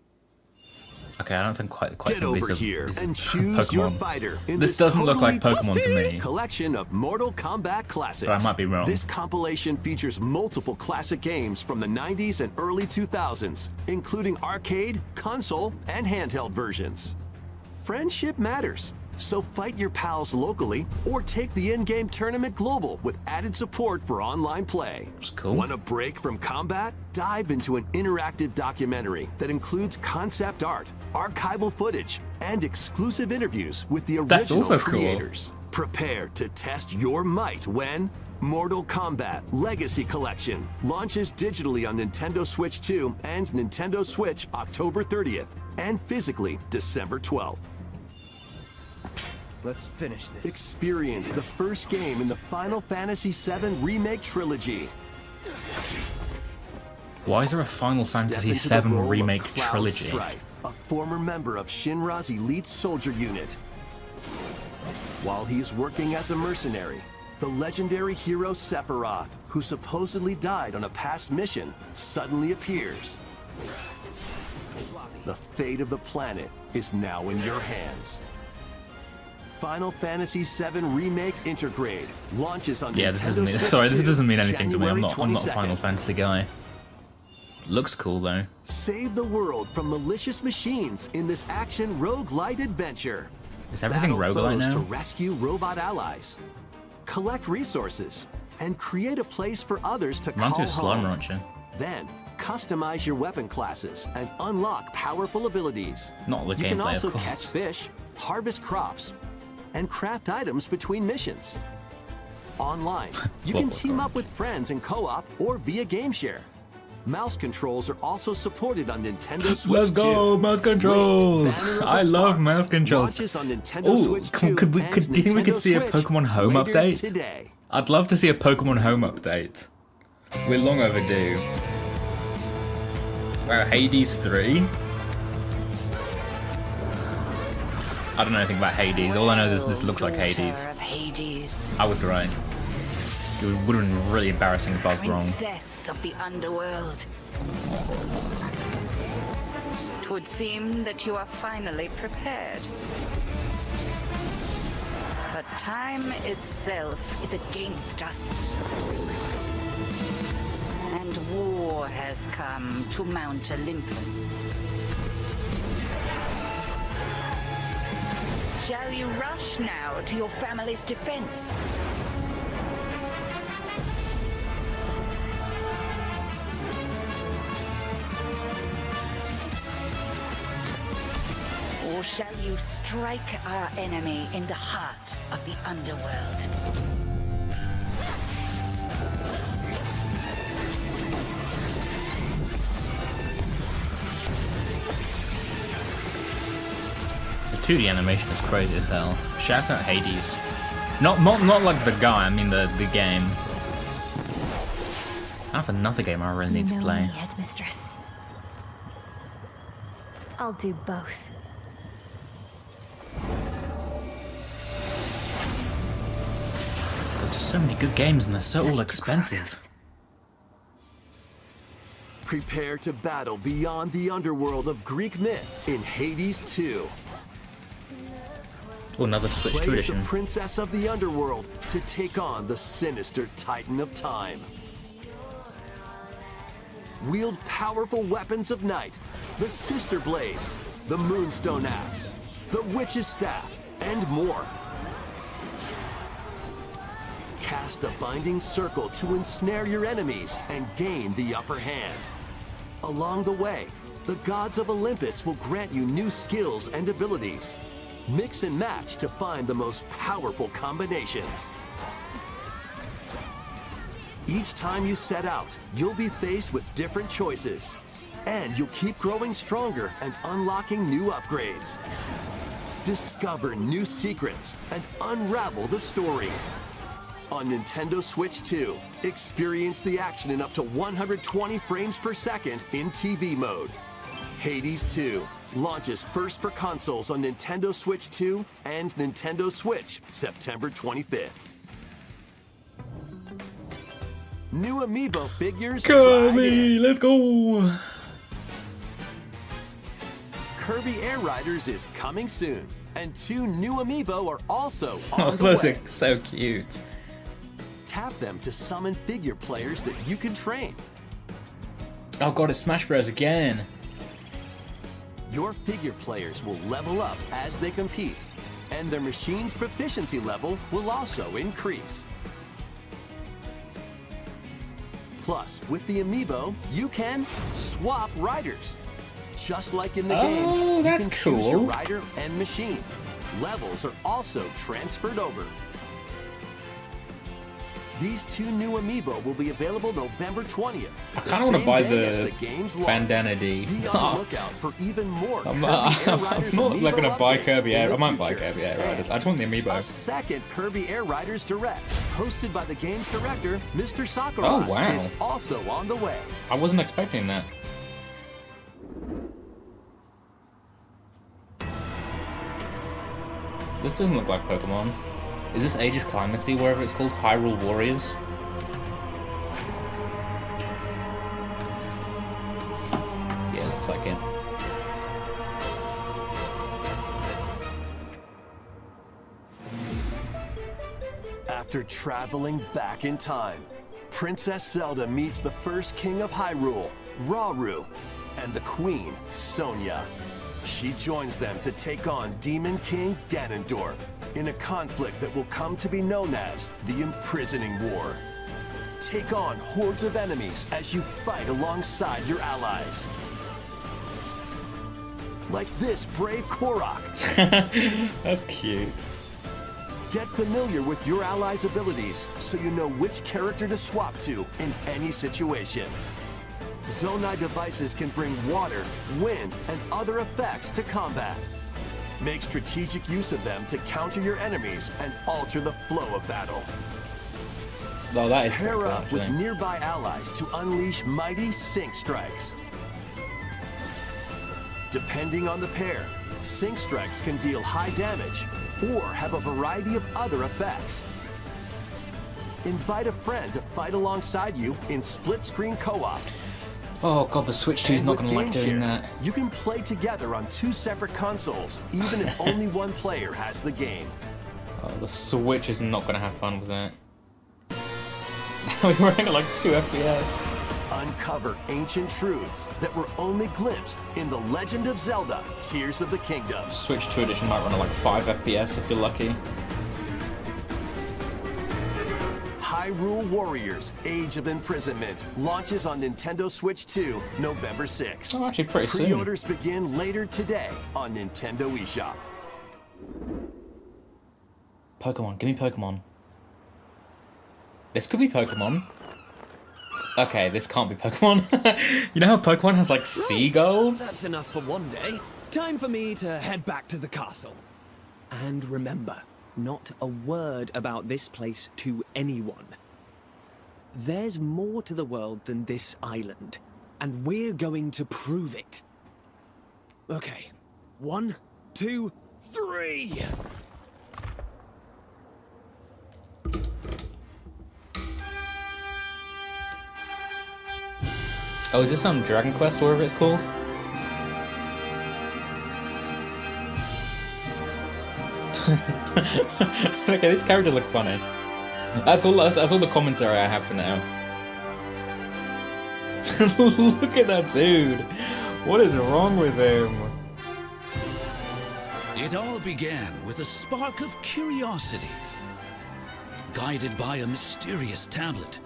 Okay, I don't think quite Get think these over are, here these are and choose your Pokemon. fighter in This doesn't look like totally Pokemon to me. collection of Mortal Kombat classics. But I might be wrong. This compilation features multiple classic games from the 90s and early 2000s, including arcade, console, and handheld versions. Friendship matters, so fight your pals locally or take the in-game tournament global with added support for online play. That's cool. Want a break from combat? Dive into an interactive documentary that includes concept art, archival footage, and exclusive interviews with the That's original also cool. creators. Prepare to test your might when Mortal Kombat Legacy Collection launches digitally on Nintendo Switch 2 and Nintendo Switch October 30th and physically December 12th. Let's finish this. Experience the first game in the Final Fantasy VII Remake Trilogy. Why is there a Final Fantasy Step into the VII role of remake Cloud trilogy? Strife, a former member of Shinra's elite soldier unit. While he is working as a mercenary, the legendary hero Sephiroth, who supposedly died on a past mission, suddenly appears. The fate of the planet is now in your hands. Final Fantasy VII Remake Intergrade launches on Yeah, this doesn't Nintendo mean. Switch Sorry, this 2, doesn't mean anything to me. I'm January not a 22nd. Final Fantasy guy. Looks cool though. Save the world from malicious machines in this action roguelite adventure. Is everything Battle roguelite foes to now? rescue robot allies, collect resources, and create a place for others to Reminds me call of Slime home. Rancher. Then customize your weapon classes and unlock powerful abilities. Not the You can gameplay, also of course. catch fish, harvest crops, and craft items between missions. Online, you can Global team up Orange. with friends in co-op or via game share. Mouse controls are also supported on Nintendo Switch Let's go, 2. mouse controls! Banner of the I love Spark mouse controls. launches on Nintendo Oh, Switch 2 do you and think we could Nintendo see a Switch Pokemon Home later update? today. I'd love to see a Pokemon Home update. We're long overdue. Wow, Hades 3? I don't know anything about Hades. All I know is this looks like Hades. Of Hades, I was right. It would have been really embarrassing if I was wrong. princess of the underworld. It would seem that you are finally prepared. But time itself is against us. And war has come to Mount Olympus. Shall you rush now to your family's defense? Or shall you strike our enemy in the heart of the underworld? The 2D animation is crazy as hell. Shout out Hades. Not like the guy, I mean the game. That's another game I really need to play. Headmistress. I'll do both. There's just so many good games and they're so all expensive. Prepare to battle beyond the underworld of Greek myth in Hades 2. Oh, another Switch Play as tradition. the princess of the underworld to take on the sinister Titan of Time. Wield powerful weapons of night, the Sister Blades, the Moonstone Axe, the Witch's Staff, and more. Cast a binding circle to ensnare your enemies and gain the upper hand. Along the way, the gods of Olympus will grant you new skills and abilities. Mix and match to find the most powerful combinations. Each time you set out, you'll be faced with different choices. And you'll keep growing stronger and unlocking new upgrades. Discover new secrets and unravel the story. On Nintendo Switch 2, experience the action in up to 120 frames per second in TV mode. Hades 2 launches first for consoles on Nintendo Switch 2 and Nintendo Switch September 25th. New Amiibo figures Kirby, let's go! Kirby Air Riders is coming soon, and 2 new Amiibo are also Oh, on the those way. are so cute. Tap them to summon figure players that you can train. Oh god, it's Smash Bros. Again. Your figure players will level up as they compete, and their machine's proficiency level will also increase. Plus, with the Amiibo, you can swap riders. Just like in the game, Oh, you that's can choose your cool. rider and machine. Levels are also transferred over. These 2 new amiibo will be available November 20th. I kind of want to buy the game's Bandana D. Be on the lookout for even more I'm Kirby Air not Riders like amiibo gonna buy updates Kirby in Air. the I might buy future. Kirby Air Riders. I just want the A amiibo. second Kirby Air Riders Direct, hosted by the game's director, Mr. Sakurai, Oh, wow. is also on the way. I wasn't expecting that. This doesn't look like Pokemon. Is this Age of Clemency, wherever it's called? Hyrule Warriors? Yeah, looks like it. After traveling back in time, Princess Zelda meets the first king of Hyrule, Rauru, and the queen, Sonia. She joins them to take on Demon King Ganondorf in a conflict that will come to be known as the Imprisoning War. Take on hordes of enemies as you fight alongside your allies. Like this brave Korok. That's cute. Get familiar with your allies' abilities so you know which character to swap to in any situation. Zonai devices can bring water, wind, and other effects to combat. Make strategic use of them to counter your enemies and alter the flow of battle. Oh, that is pretty Pair cool, up with actually. nearby allies to unleash mighty sync strikes. Depending on the pair, sync strikes can deal high damage or have a variety of other effects. Invite a friend to fight alongside you in split-screen co-op. Oh god, the Switch 2 is And not with going to like Game doing Share, that. You can play together on 2 separate consoles, even if only one player has the game. Oh, the Switch is not going to have fun with that. We're running at like 2 FPS. Uncover ancient truths that were only glimpsed in The Legend of Zelda: Tears of the Kingdom. Switch 2 edition might run at like 5 FPS if you're lucky. Hyrule Warriors: Age of Imprisonment launches on Nintendo Switch 2 November 6th. Oh, actually pretty soon. Pre-orders begin later today on Nintendo eShop. Pokemon, give me Pokemon. This could be Pokemon. Okay, this can't be Pokemon. You know how Pokemon has like seagulls? That's enough for one day. Time for me to head back to the castle. And remember, not a word about this place to anyone. There's more to the world than this island, and we're going to prove it. Okay, 1, 2, 3! Oh, is this some Dragon Quest or whatever it's called? Okay, these characters look funny. That's all the commentary I have for now. Look at that dude. What is wrong with him? It all began with a spark of curiosity. Guided by a mysterious tablet,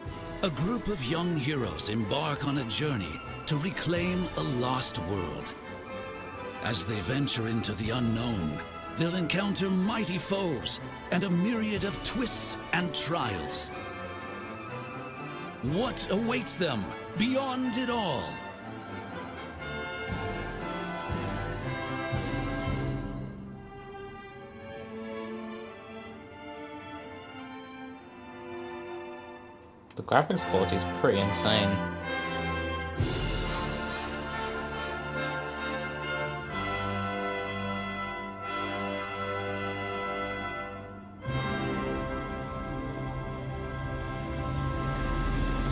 a group of young heroes embark on a journey to reclaim a lost world. As they venture into the unknown, they'll encounter mighty foes and a myriad of twists and trials. What awaits them beyond it all? The graphics quality is pretty insane.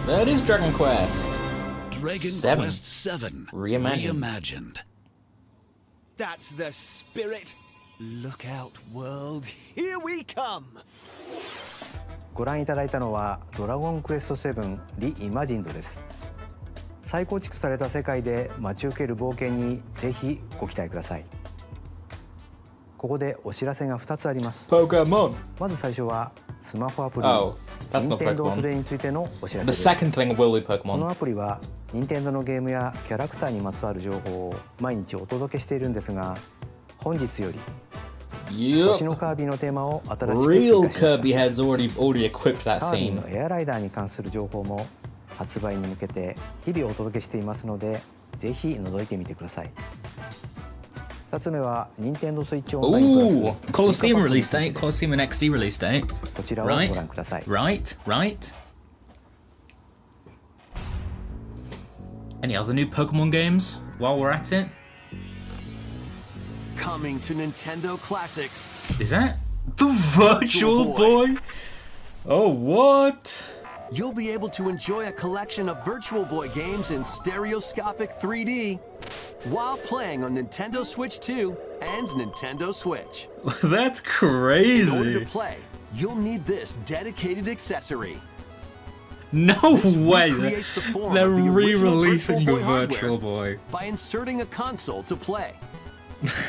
That is Dragon Quest. Dragon 7. Quest 7 Reimagined. Reimagined. That's the spirit. Look out, world. Here we come. ご覧いただいたのはドラゴンクエスト7リイマジンドです。再構築された世界で待ち受ける冒険にぜひご期待ください。ここでお知らせが2つあります。Pokémon. まず最初はスマホアプリ Oh, that's not Nintendo Pokemon. トレイについてのお知らせ The です。 second thing will be この Pokemon. アプリは任天堂のゲームやキャラクターにまつわる情報を毎日お届けしているんですが、本日より星 Yep. のカービィのテーマを新しく追 Real 加しました Kirby heads already equipped that カービィ theme. のエアライダーに関する情報も発売に向けて日々お届けしていますのでぜひ覗いてみてください。2つ目は任天堂スイッチオンラインプラ Ooh, ス Colosseum release date, Colosseum and XD release date. こちらをご Right, 覧ください。 right, right. Any other new Pokemon games while we're at it? Coming to Nintendo Classics. Is that the Virtual Boy? Oh, what? You'll be able to enjoy a collection of Virtual Boy games in stereoscopic 3D while playing on Nintendo Switch 2 and Nintendo Switch. That's In order crazy. to play, you'll need this dedicated accessory. No This way. recreates the form They're of the original re-releasing the Virtual Boy hardware Virtual Boy. by inserting a console to play.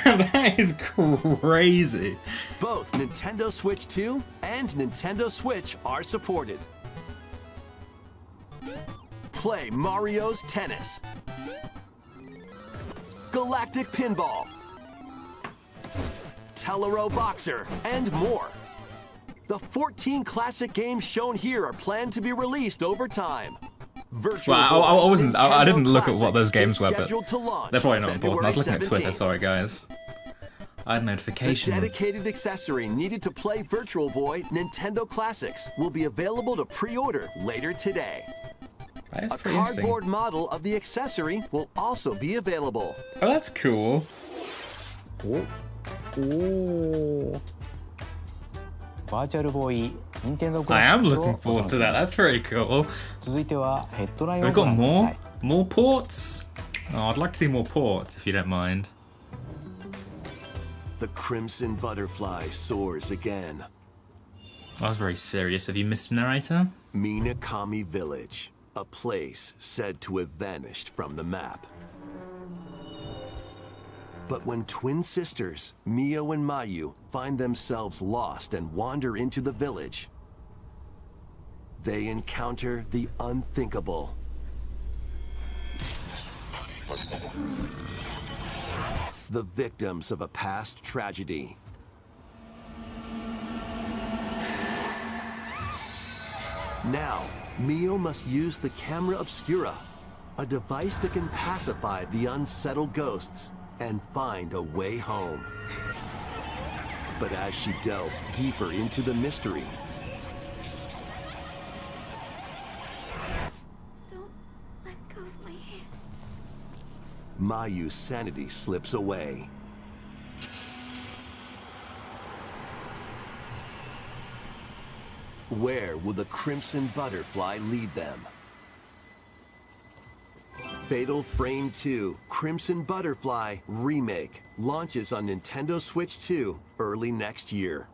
That is crazy. Both Nintendo Switch 2 and Nintendo Switch are supported. Play Mario's Tennis, Galactic Pinball, Tellero Boxer, and more. The 14 classic games shown here are planned to be released over time. Virtual Well, I Boy wasn't. I Nintendo didn't look at what those Classics games is were, but scheduled to launch they're probably not important. I was looking at February Twitter. 17th. Sorry, guys. I had The notification. dedicated accessory needed to play Virtual Boy Nintendo Classics will be available to pre-order later today. That is A pretty interesting. cardboard model of the accessory will also be available. Oh, that's cool. おおバーチャルボーイ任天堂ク I ラシ am ックスを looking ご forward 覧 to くだ that. さい That's very cool. 続いてはヘッドラインを We've ご got 覧くだ more さい more ports. Oh, I'd like to see more ports if you don't mind. The Crimson Butterfly soars again. I was very serious. Have you missed a narrator? Minakami Village, a place said to have vanished from the map. But when twin sisters, Mio and Mayu, find themselves lost and wander into the village, they encounter the unthinkable. The victims of a past tragedy. Now, Mio must use the camera obscura, a device that can pacify the unsettled ghosts and find a way home. But as she delves deeper into the mystery, Don't let go of my hand. Mayu's sanity slips away. Where will the Crimson Butterfly lead them? Fatal Frame 2 Crimson Butterfly Remake launches on Nintendo Switch 2 early next year.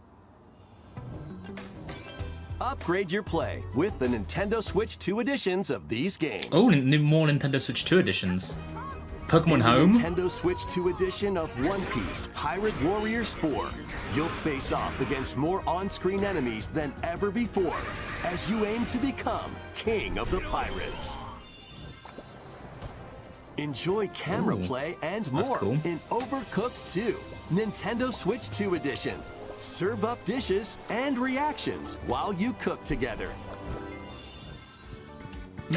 Upgrade your play with the Nintendo Switch 2 editions of these games. Oh, more Nintendo Switch 2 editions. Pokemon In the Home. Nintendo Switch 2 edition of One Piece Pirate Warriors 4, you'll face off against more on-screen enemies than ever before as you aim to become King of the Pirates. Enjoy camera Ooh, play and that's more cool. in Overcooked 2, Nintendo Switch 2 edition. Serve up dishes and reactions while you cook together.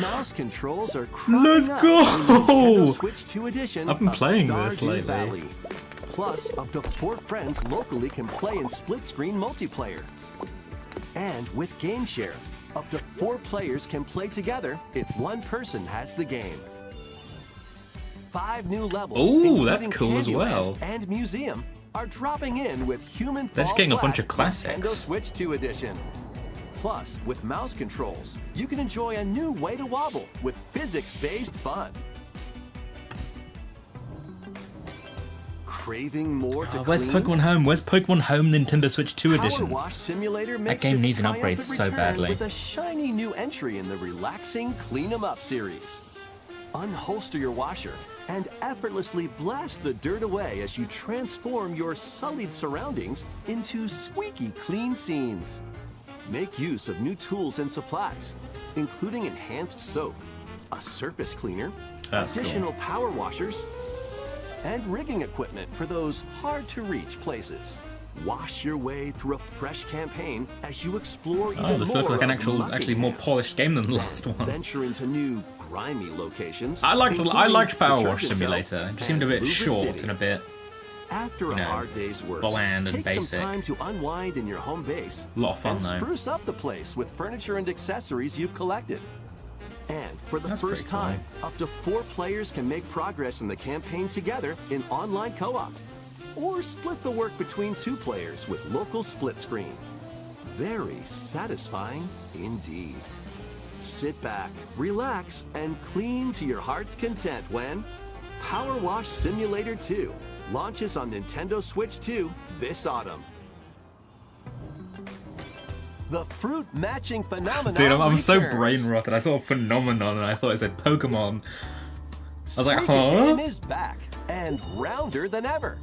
Mouse controls are cropping Let's up go! in Nintendo Switch 2 edition I've been of playing this Stardew lately. Valley. Plus, up to 4 friends locally can play in split-screen multiplayer. And with Game Share, up to 4 players can play together if one person has the game. 5 new levels, Ooh, that's including cool as Candyland well. and Museum, are dropping in with Human They're just Fall getting a bunch Flat of classics. Nintendo Switch 2 edition. Plus, with mouse controls, you can enjoy a new way to wobble with physics-based fun. Craving more to Where's clean? Pokemon Home? Where's Pokemon Home Nintendo Switch 2 Power edition? Wash Simulator makes game its needs an upgrade triumphant so return badly. with a shiny new entry in the relaxing Clean 'em Up series. Unholster your washer and effortlessly blast the dirt away as you transform your sullied surroundings into squeaky clean scenes. Make use of new tools and supplies, including enhanced soap, a surface cleaner, That's cool. additional power washers, and rigging equipment for those hard-to-reach places. Wash your way through a fresh campaign as you explore even Oh, this more looks like an of actually more Muckingham. polished game than the last one. Venture into new grimy locations. I liked Power Wash Detergent Simulator. Zone It just seemed a bit and Luba short City. and a bit After a know, hard day's work, bland and take basic. some time to unwind in your home base. A lot of fun, and though. spruce up the place with furniture and accessories you've collected. And for the That's first pretty cool. time, up to 4 players can make progress in the campaign together in online co-op. Or split the work between 2 players with local split screen. Very satisfying indeed. Sit back, relax, and clean to your heart's content when Power Wash Simulator 2 launches on Nintendo Switch 2 this autumn. The fruit matching phenomenon. Dude, I'm so returns. brain rotted. I saw Phenomenon and I thought it said Pokemon. I was like, Suica huh? Game is back and rounder than ever.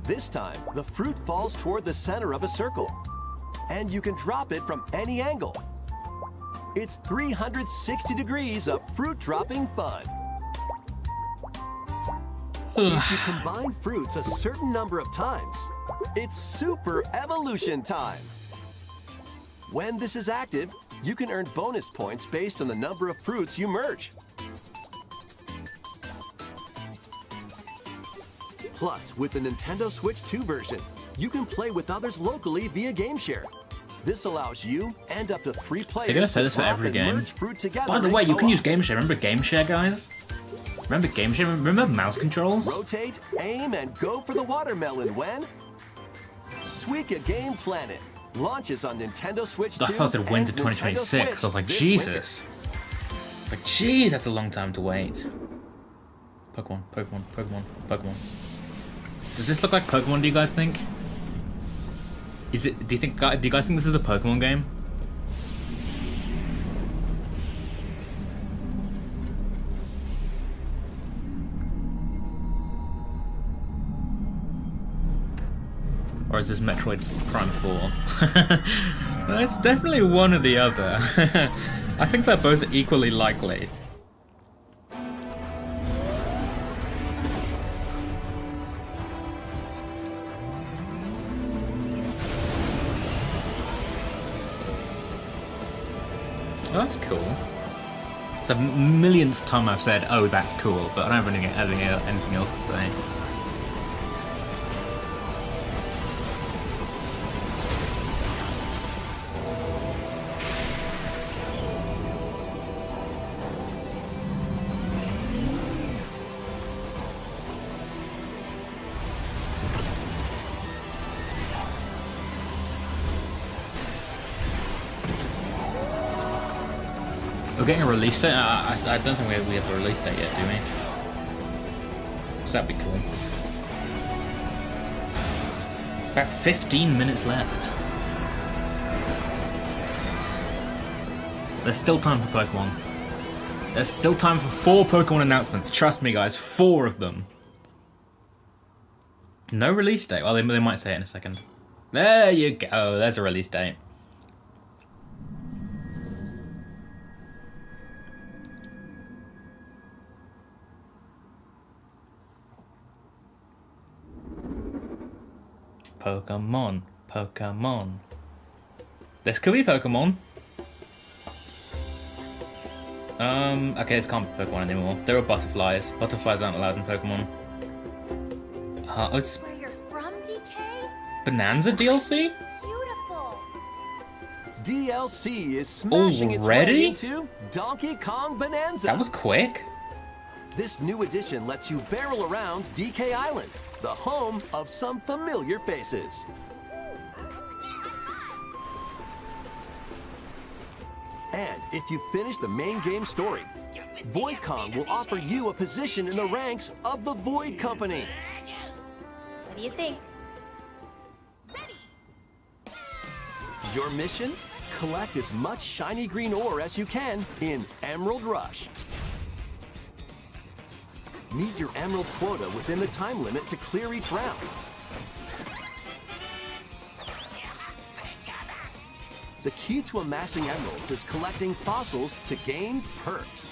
This time, the fruit falls toward the center of a circle, and you can drop it from any angle. It's 360 degrees of fruit dropping fun. If you combine fruits a certain number of times, it's super evolution time. When this is active, you can earn bonus points based on the number of fruits you merge. Plus, with the Nintendo Switch 2 version, you can play with others locally via Game Share. This allows you and up to 3 players They're gonna say to this for drop every and game. merge fruit together By the in way, you can co-op. use Game Share. Remember Game Share, guys? Remember Game Share? Remember mouse controls? Rotate, aim, and go for the watermelon when Suica Game Planet launches on Nintendo Switch 2. I thought it said winter and Nintendo 2026. Switch I was like, this Jesus. Like, jeez, that's a long time to wait. Pokemon, Pokemon, Pokemon, Pokemon. Does this look like Pokemon, do you guys think? Is it, do you guys think this is a Pokemon game? Or is this Metroid Prime 4? No, it's definitely one or the other. I think they're both equally likely. Oh, that's cool. It's a millionth time I've said, oh, that's cool, but I don't really have anything else to say. We're getting a release date? I don't think we have a release date yet, do we? So that'd be cool. About 15 minutes left. There's still time for Pokemon. There's still time for 4 Pokemon announcements. Trust me, guys, 4 of them. No release date. Well, they might say it in a second. There you go. There's a release date. Pokemon, Pokemon. This could be Pokemon. Okay, this can't be Pokemon anymore. There are butterflies. Butterflies aren't allowed in Pokemon. It's Where you're from, DK? Bonanza DLC? Beautiful. DLC is smashing its Already? way into Donkey Kong Bonanza. That was quick. This new edition lets you barrel around DK Island, the home of some familiar faces. And if you finish the main game story, Void Kong will offer you a position in the ranks of the Void Company. What do you think? Your mission? Collect as much shiny green ore as you can in Emerald Rush. Meet your emerald quota within the time limit to clear each round. The key to amassing emeralds is collecting fossils to gain perks.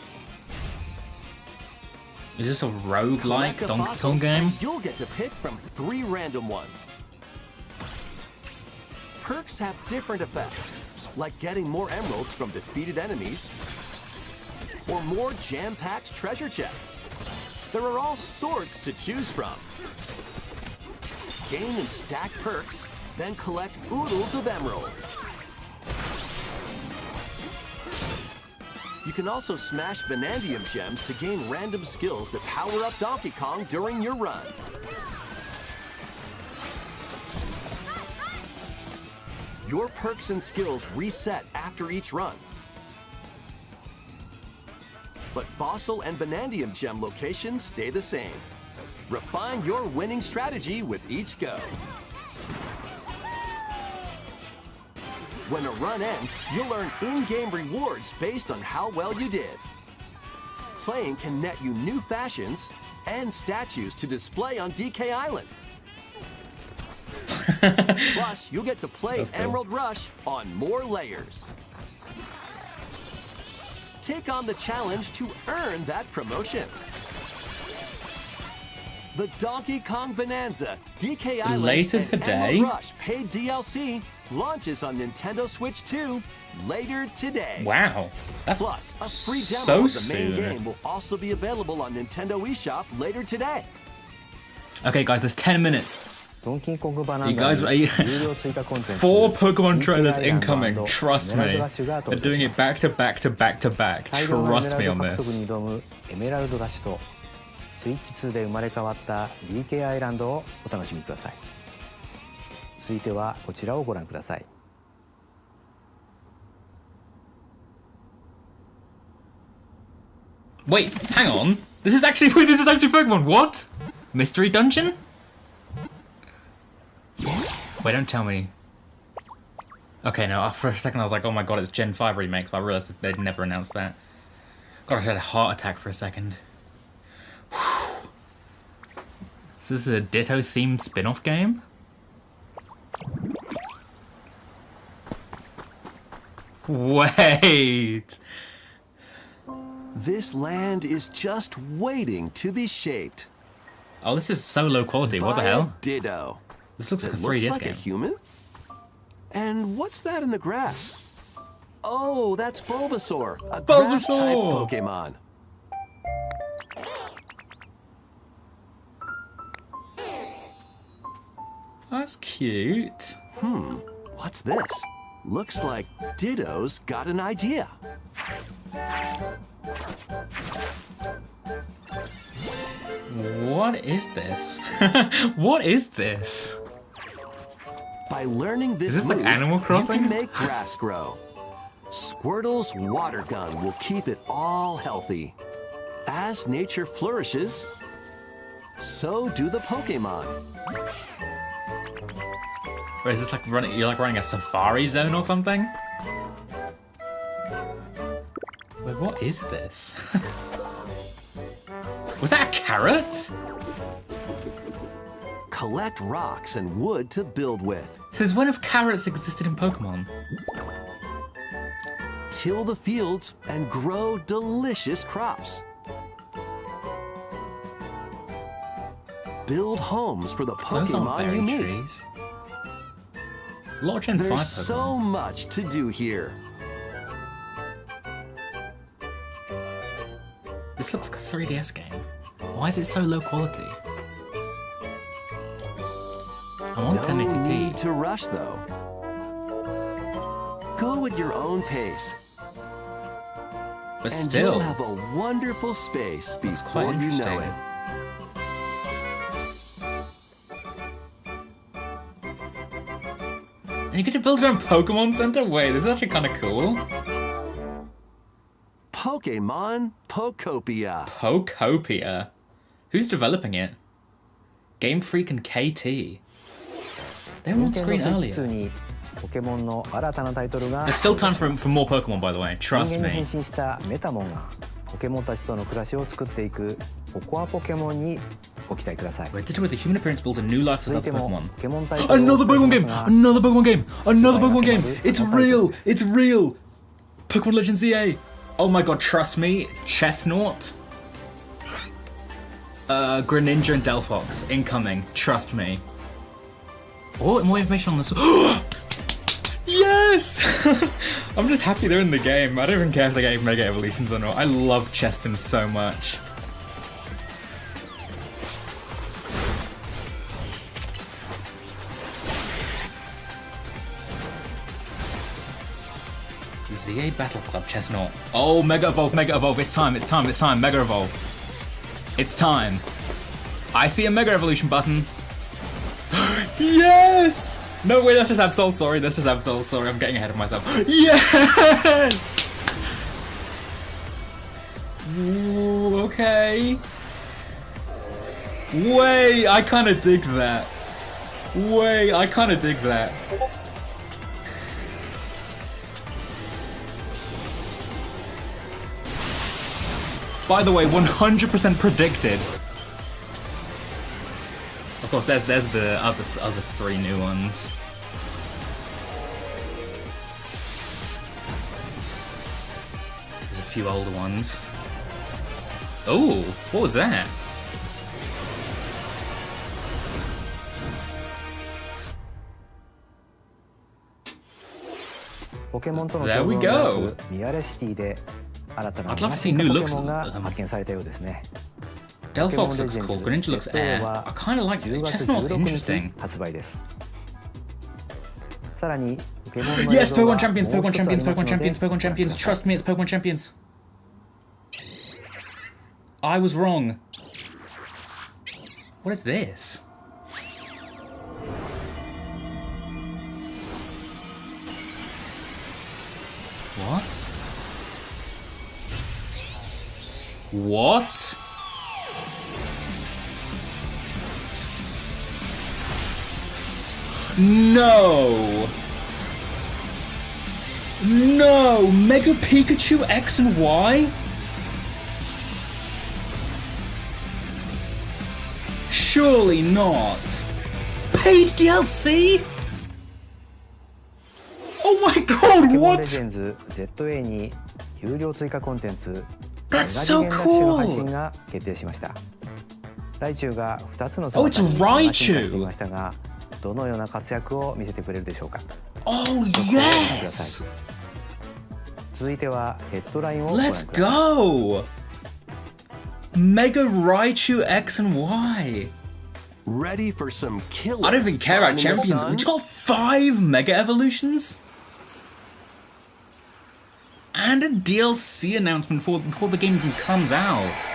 Is this a roguelike Collect a Donkey fossil Kong game? and you'll get to pick from 3 random ones. perks have different effects, like getting more emeralds from defeated enemies, or more jam-packed treasure chests. There are all sorts to choose from. Gain and stack perks, then collect oodles of emeralds. You can also smash Vanadium gems to gain random skills that power up Donkey Kong during your run. Your perks and skills reset after each run. But Fossil and Vanadium gem locations stay the same. Refine your winning strategy with each go. When a run ends, you'll earn in-game rewards based on how well you did. Playing can net you new fashions and statues to display on DK Island. Plus, you'll get to play Emerald Rush on more layers. Take on the challenge to earn that promotion. The Donkey Kong Bonanza DK Island Later and today? Emerald Rush paid DLC launches on Nintendo Switch 2 later today. Wow. That's Plus, a free so demo of the main soon. game will also be available on Nintendo eShop later today. Okay, guys, there's 10 minutes. ドンキーコングバナ You ナ guys, に有料追加コンテンツ 4 Pokemon trailers 人気アイランド incoming. Trust エメラル me. ドラッシュが They're 登場 doing し it ます back to back to back to back. 大量のエメ Trust ラ me ル on ド獲得 this. に挑むエメラルドラッシュとスイッチ2で生まれ変わった DK アイランドをお楽しみください。続いてはこちらをご覧ください。 Wait, hang on. This is actually Pokemon. What? Mystery dungeon? Wait, don't tell me. Okay, no, for a second I was like, oh my god, it's Gen 5 remakes, but I realized that they'd never announced that. God, I had a heart attack for a second. Whew. So this is a Ditto-themed spin-off game? Wait! This land is just waiting to be shaped. Oh, this is so low quality, what the by a hell? Ditto. This looks like a It 3DS looks like game. a human? And what's that in the grass? Oh, that's Bulbasaur, a grass-type Bulbasaur! Pokemon. That's cute. What's this? Looks like Ditto's got an idea. What is this? What is this? By learning this, Is this like move, Animal Crossing? you can make grass grow. Squirtle's water gun will keep it all healthy. As nature flourishes, so do the Pokemon. Or is this like you're like running a safari zone or something? Wait, what is this? Was that a carrot? Collect rocks and wood to build with. Since when have carrots existed in Pokemon? Till the fields and grow delicious crops. Build homes for the Those aren't Pokemon you berry meet. trees. A lot of Gen 5 Pokemon. There's so much to do here. This looks like a 3DS game. Why is it so low quality? I'm on No 1080p. need to rush though. Go at your own pace. But And still, you'll have a wonderful space quite before you know interesting. it. and you get to build your own Pokemon Center? Wait, this is actually kind of cool. Pokemon Pokopia. Pokopia. Who's developing it? Game Freak and KT. They were on screen 任天堂 Switch 2 earlier. にポケモンの新たなタイトルが There's still time for more Pokemon, by the way. 人 Trust 間に変 me. 身したメタモンがポケモンたちとの暮らしを作っていくポコアポケモンにご期待ください。 Wait, did with the human appearance build a new life with 続い other ても Pokemon? ポケモンタイトルを Another Pokemon game! プレイしますが Another Pokemon game! Another Pokemon game! It's real! It's real! Pokemon Legends EA! Oh my god, trust me. Chestnut. Greninja and Delphox incoming. Trust me. Oh, more information on this. Yes! I'm just happy they're in the game. I don't even care if they get Mega Evolutions or not. I love Chespin so much. ZA Battle Club Chestnut. Oh, Mega Evolve, Mega Evolve. It's time, it's time, it's time. Mega Evolve. It's time. I see a Mega Evolution button. Yes! No, wait, that's just Absol. Sorry, that's just Absol. Sorry, I'm getting ahead of myself. Yes! Ooh, okay. Wait, I kind of dig that. Wait, I kind of dig that. By the way, 100% predicted. Of course, there's the other three new ones. There's a few older ones. Oh, what was that? There we go. I'd love to see new looks of them. Delphox looks cool, Greninja looks air. I kind of like it. Chestnut's interesting. Yes, Pokemon Champions, Pokemon Champions, Pokemon Champions, Pokemon Champions. Trust me, it's Pokemon Champions. I was wrong. What is this? What? What? No! No! Mega Pikachu X and Y? Surely not. Paid DLC? Oh my god, what? That's so cool! Oh, it's Raichu! Oh, yes! Let's go! Mega Raichu X and Y. Ready for some killer? I don't even care about champions. We just got 5 Mega Evolutions? And a DLC announcement before the game even comes out.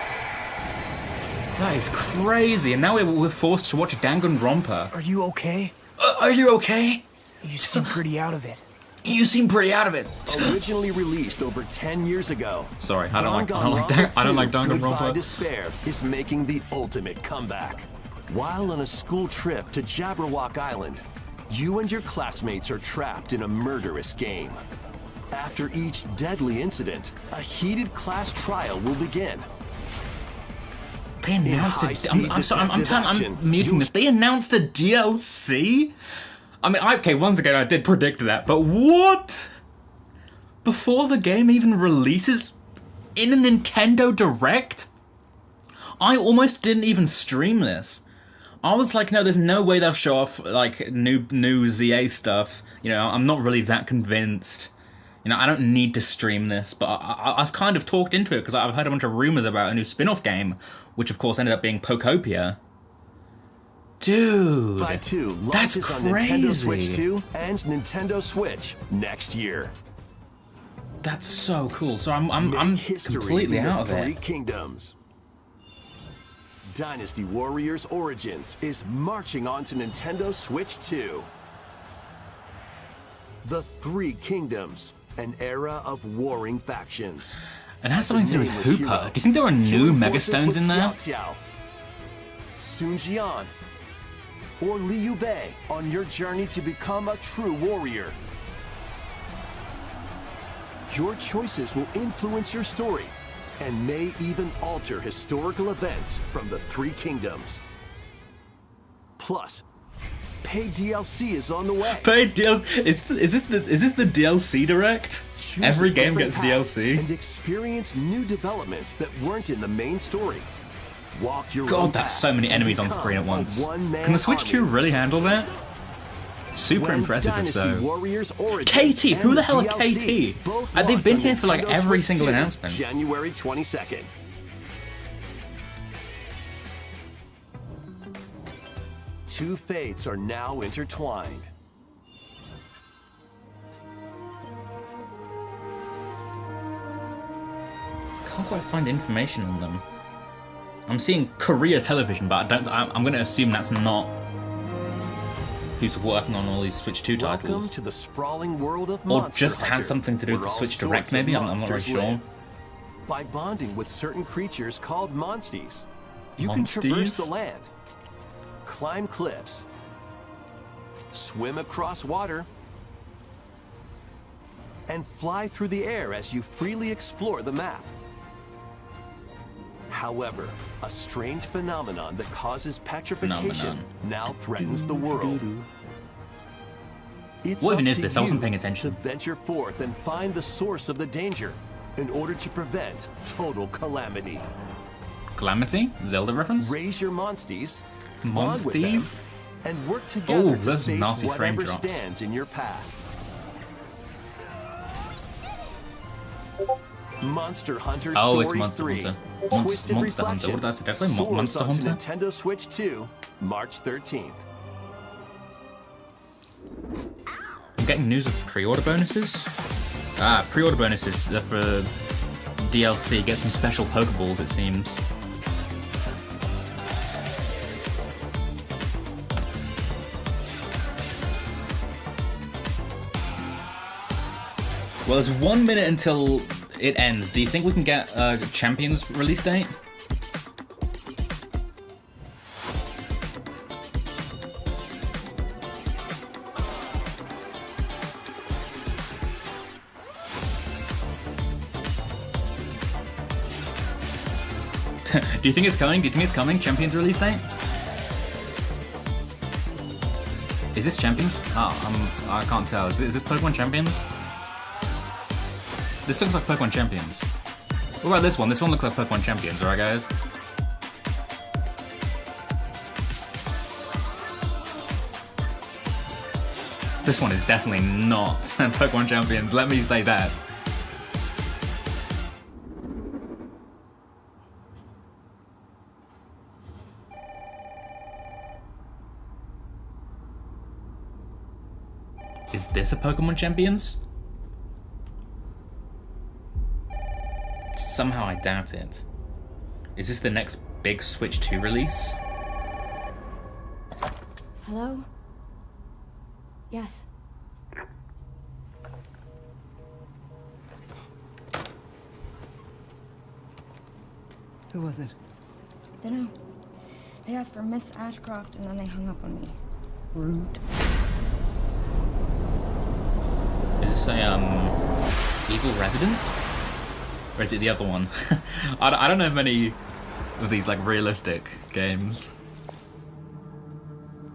That is crazy. And now we're forced to watch Danganronpa. Are you okay? Are you okay? You seem pretty out of it. You seem pretty out of it. Originally released over 10 years ago. Sorry, I don't like Danganronpa. Goodbye Despair is making the ultimate comeback. While on a school trip to Jabberwock Island, you and your classmates are trapped in a murderous game. After each deadly incident, a heated class trial will begin. They announced I'm muting this. They announced a DLC? I mean, okay, once again, I did predict that, but what? Before the game even releases in a Nintendo Direct? I almost didn't even stream this. I was like, no, there's no way they'll show off, like, new ZA stuff. You know, I'm not really that convinced. You know, I don't need to stream this, but I was kind of talked into it because I've heard a bunch of rumors about a new spin-off game, which of course ended up being Pokopia. Dude, that's crazy. On Nintendo Switch 2 and Nintendo Switch next year. That's so cool. So I'm completely out of it. Three Kingdoms. Dynasty Warriors Origins is marching on to Nintendo Switch 2. The Three Kingdoms, an era of warring factions. And it has something to do with Hooper. Do you think there are new Megastones in there? Sun Jian or Liu Bei on your journey to become a true warrior. Your choices will influence your story and may even alter historical events from the Three Kingdoms. Plus, paid DLC is on the way. Paid DLC? Is this the DLC Direct? Choose Every game gets DLC. And experience new developments that weren't in the main story. Walk your own God, that's so many enemies on screen at once. Can the Switch 2 really handle that? Super When impressive if Dynasty so. Warriors Origins KT, who and the hell are DLC KT? both They've launch been on here for like Nintendo every Switch single 2, announcement. January 22nd. Two fates are now intertwined. Can't quite find information on them. I'm seeing Korea television, but I'm going to assume that's not who's working on all these Switch 2 Welcome titles. to the sprawling world of Or Monster just Hunter, has something to do with where the all Switch Direct, sorts of maybe? I'm not really monsters sure. live. By bonding with certain creatures called monsties, you can Monsties? traverse the land, climb cliffs, swim across water, and fly through the air as you freely explore the map. However, a strange phenomenon that causes petrification now threatens the world. It's What even up is to this? I wasn't you paying attention. To venture forth and find the source of the danger in order to prevent total calamity. Calamity? Zelda reference? Raise your monsties, bond with them, Monsties? and work together Oh, to those face nasty frame whatever drops. stands in your path. Monster Hunter Oh, it's Stories Monster 3. Hunter. Twisted Monster Hunter. Reflection What did I say? Did I say soars Monster onto Hunter? Nintendo Switch 2, March 13th. I'm getting news of pre-order bonuses. Pre-order bonuses for DLC. Get some special Pokeballs, it seems. Well, there's 1 minute until it ends. Do you think we can get a Champions release date? Do you think it's coming? Do you think it's coming? Champions release date? Is this Champions? Oh, I can't tell. Is this Pokemon Champions? This looks like Pokemon Champions. What about this one? This one looks like Pokemon Champions, right, guys? This one is definitely not Pokemon Champions, let me say that. Is this a Pokemon Champions? Somehow I doubt it. Is this the next big Switch 2 release? Hello? Yes. Who was it? Dunno. They asked for Miss Ashcroft and then they hung up on me. Rude. Is this a, evil resident? Or is it the other one? I don't know many of these, like, realistic games.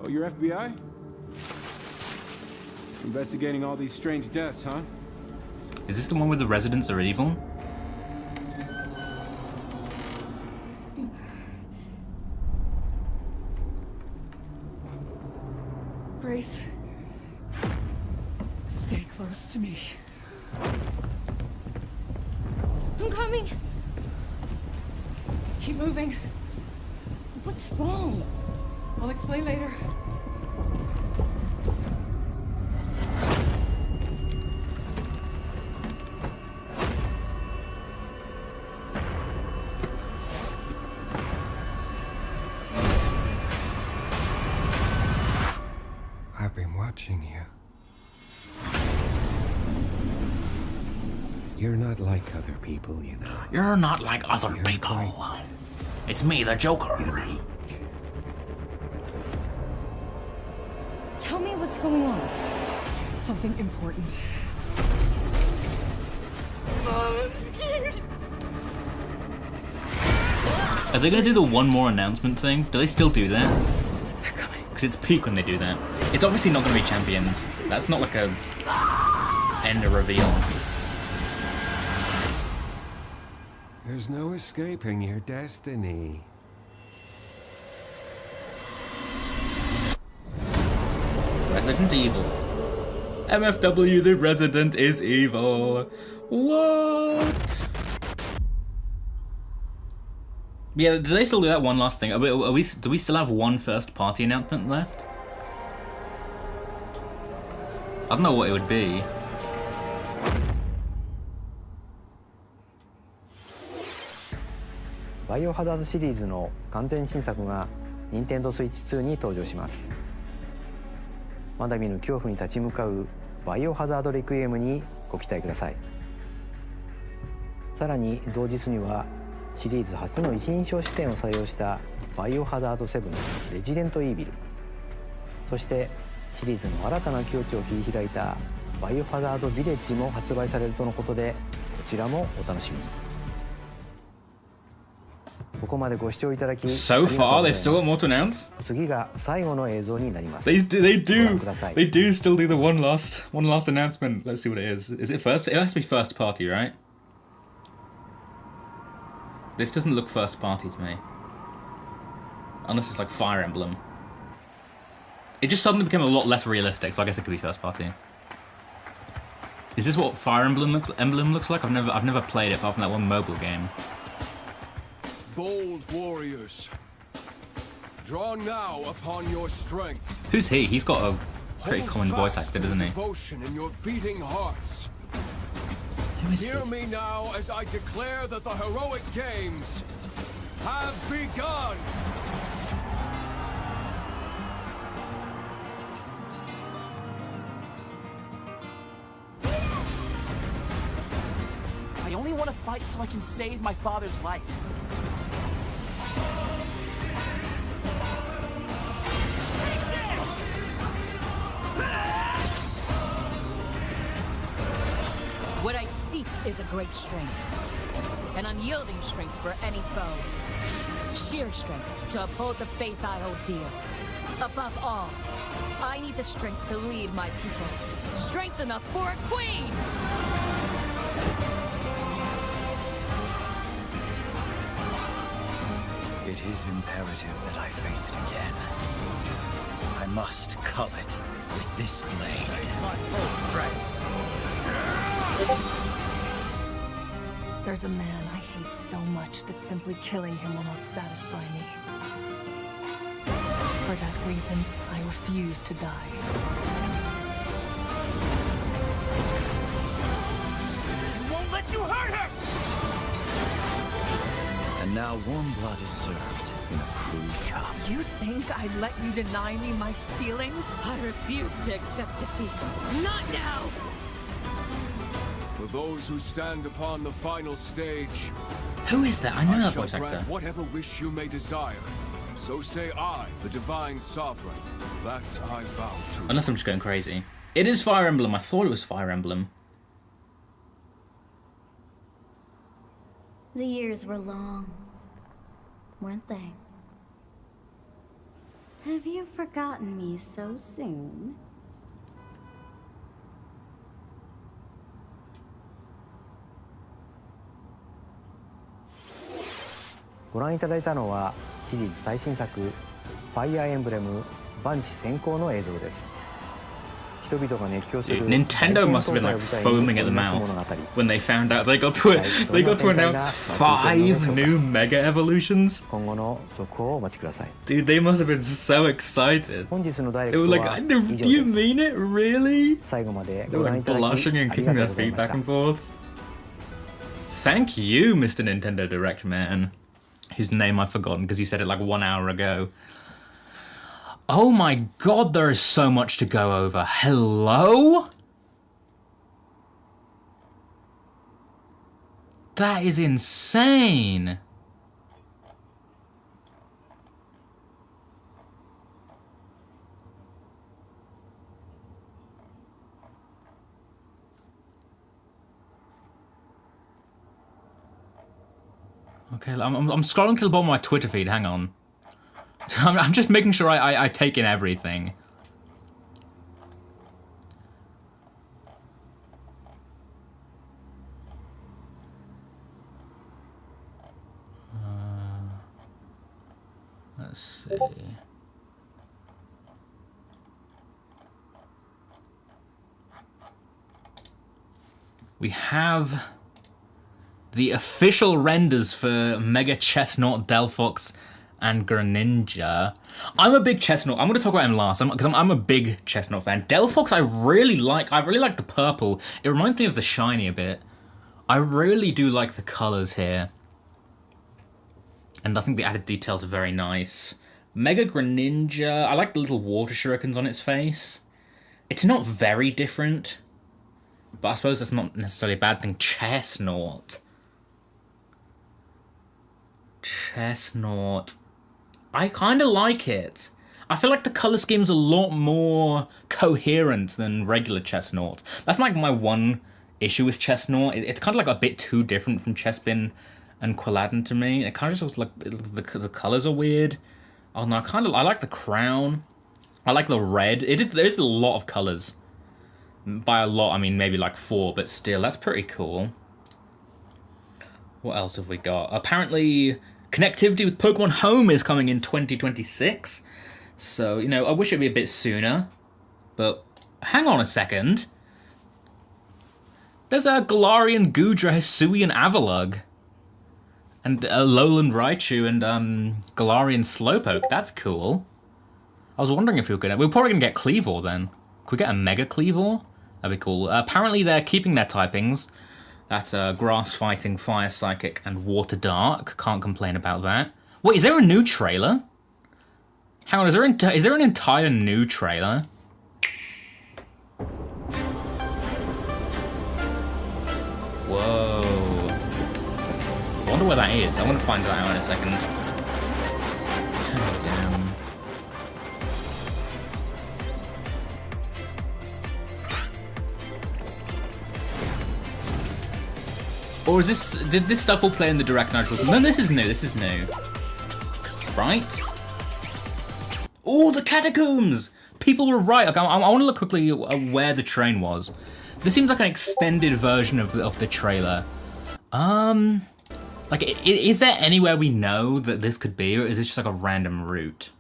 Oh, you're FBI? Investigating all these strange deaths, huh? Is this the one where the residents are evil? Grace. Stay close to me. I'm coming! Keep moving. What's wrong? I'll explain later. I've been watching you. You're not like other people, you know. You're not like other people. It's me, the Joker. Tell me what's going on. Something important. I'm scared. Are they gonna do the one more announcement thing? Do they still do that? They're coming. Because it's peak when they do that. It's obviously not gonna be Champions. That's not like a end reveal. There's no escaping your destiny. Did I Resident Evil. MFW, the Resident is evil. What? Yeah, do they still do that one last thing? Do we still have one first party announcement left? I don't know what it would be.バイオハザードシリーズの完全新作が任天堂スイッチ2に登場します。まだ見ぬ恐怖に立ち向かうバイオハザードレクイエムにご期待ください。さらに同日にはシリーズ初の一人称視点を採用したバイオハザード7レジデントイービル、そしてシリーズの新たな境地を切り開いたバイオハザードヴィレッジも発売されるとのことで、こちらもお楽しみに。ここまでご視聴いただき So far, they've still got more to announce. 次が最後の映像になります。They do still do the one last announcement. Let's see what it is. Is it first? It has to be first party, right? This doesn't look first party to me. Unless it's like Fire Emblem. It just suddenly became a lot less realistic, so I guess it could be first party. Is this what Fire Emblem looks like? I've never played it apart from that one mobile game. Bold warriors, draw now upon your strength. Who's he? He's got a pretty common voice actor, doesn't he? Devotion in your beating hearts. Who is Hear he? me now as I declare that the heroic games have begun. I only want to fight so I can save my father's life. What I seek is a great strength. An unyielding strength for any foe. Sheer strength to uphold the faith I hold dear. Above all, I need the strength to lead my people. Strength enough for a queen! It is imperative that I face it again. I must cull it with this blade. My full strength. There's a man I hate so much that simply killing him will not satisfy me. For that reason, I refuse to die. I won't let you hurt her! And now warm blood is served in a crude cup. You think I'd let you deny me my feelings? I refuse to accept defeat. Not now! For those who stand upon the final stage, Who is that? I know that shall voice actor. grant whatever wish you may desire. So say I, the divine sovereign, that I vow to. Unless I'm just going crazy. It is Fire Emblem. I thought it was Fire Emblem. The years were long, weren't they? Have you forgotten me so soon?「ご覧いただいたのはシリーズ最新作ファイアーエンブレム万地先行の映像です。人々が熱狂する Nintendo must have been like foaming at the mouth when they found out they got to announce 5 new Mega Evolutions. 今後の続報をお待ちください。 Dude, they must have been so excited. 本日のダイレ It ク was トは like, 以 do 上 you です。 mean it? Really? 最後まで They ご were 覧い like ただき blushing あ and り kicking がと their うござい feet まし back た。 and forth. Thank you, Mr. Nintendo Direct Man, whose name I've forgotten because you said it like 1 hour ago. Oh my god, there is so much to go over. Hello? That is insane. Okay, I'm scrolling to the bottom of my Twitter feed. Hang on. I'm just making sure I take in everything. Let's see. we have the official renders for Mega Chestnut, Delphox, and Greninja. I'm a big Chestnut. I'm going to talk about him last because I'm a big Chestnut fan. Delphox I really like. I really like the purple. It reminds me of the shiny a bit. I really do like the colours here. And I think the added details are very nice. Mega Greninja, I like the little water shurikens on its face. It's not very different, but I suppose that's not necessarily a bad thing. Chestnut. I kind of like it. I feel like the colour scheme's a lot more coherent than regular Chestnut. That's like my one issue with Chestnut. It's kind of like a bit too different from Chespin and Quilladin to me. It kind of just looks like the colours are weird. Oh no, I like the crown. I like the red. There's a lot of colours. By a lot, I mean maybe like 4, but still, that's pretty cool. What else have we got? Apparently, connectivity with Pokemon Home is coming in 2026. So, you know, I wish it'd be a bit sooner. But hang on a second. There's a Galarian, Goodra, Hisui, and Avalugg. And Alolan Raichu and Galarian Slowpoke. That's cool. I was wondering if we we're probably gonna get Cleavor then. Could we get a Mega Cleavor? That'd be cool. Apparently they're keeping their typings. That's Grass Fighting, Fire Psychic, and Water Dark. Can't complain about that. Wait, is there a new trailer? Hang on, is there an entire new trailer? Whoa. I wonder where that is. I want to find that out in a second. Let's turn it down. Or is this... Did this stuff all play in the Direct Nudge? No, this is new. This is new. Right? Oh, the catacombs! People were right. Okay, I want to look quickly at where the train was. This seems like an extended version of the trailer. Like, is there anywhere we know that this could be, or is this just like a random route?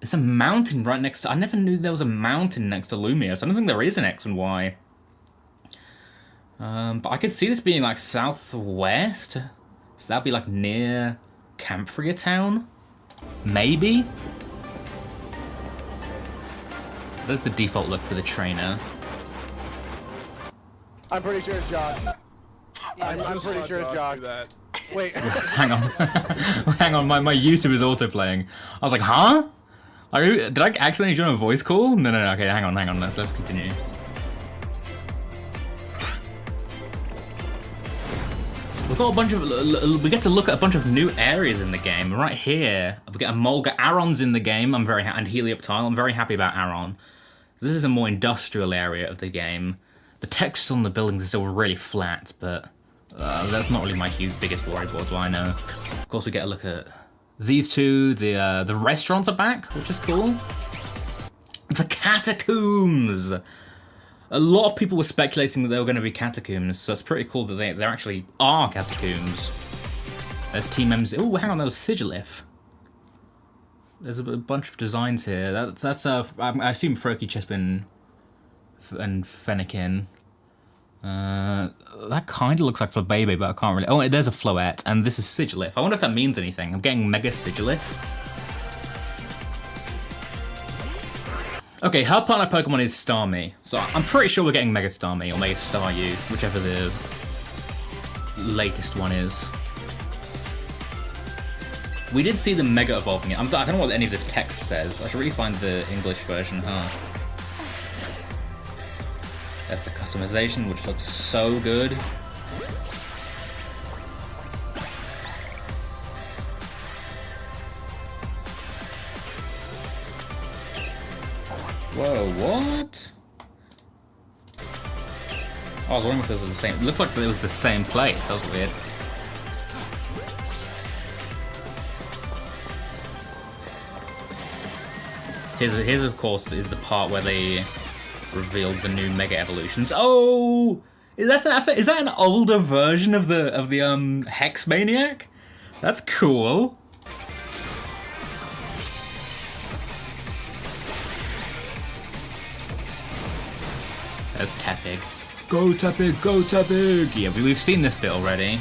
It's a mountain right next to... I never knew there was a mountain next to Lumia, so I don't think there is an X and Y. But I could see this being like southwest. So that'd be like near Camphria Town? Maybe? That's the default look for the trainer. I'm pretty sure it's Josh. I'm pretty sure it's Josh. Wait. Hang on. Hang on, my YouTube is auto-playing. I was like, huh? Did I accidentally join a voice call? No, okay, hang on, let's continue. We've got a bunch of, we get to look at a bunch of new areas in the game. Right here, we get a Mulga. Aron's in the game, and Helioptile. I'm very happy about Aron. This is a more industrial area of the game. The textures on the buildings are still really flat, but that's not really my biggest worry. What do I know? Of course, we get a look at these two. The restaurants are back, which is cool. The catacombs. A lot of people were speculating that they were going to be catacombs, so it's pretty cool that there actually are catacombs. There's team members. Oh, hang on, that was Sigilif. There's a bunch of designs here. That's I assume Froakie, Chespin, and Fennekin. That kind of looks like Flabebe, but I can't really... Oh, there's a Floette, and this is Sigilif. I wonder if that means anything. I'm getting Mega Sigilif. Okay, her partner Pokemon is Starmie, so I'm pretty sure we're getting Mega Starmie, or Mega Staryu, whichever the latest one is. We did see the Mega evolving it. I don't know what any of this text says. I should really find the English version, huh? There's the customization, which looks so good. Whoa, what? Oh, I was wondering if those were the same. It looked like it was the same place. That was weird. Here's of course is the part where they revealed the new Mega Evolutions. Oh, is that an older version of the Hex Maniac? That's cool. There's Tepig. Go Tepig, go Tepig! Yeah, we've seen this bit already.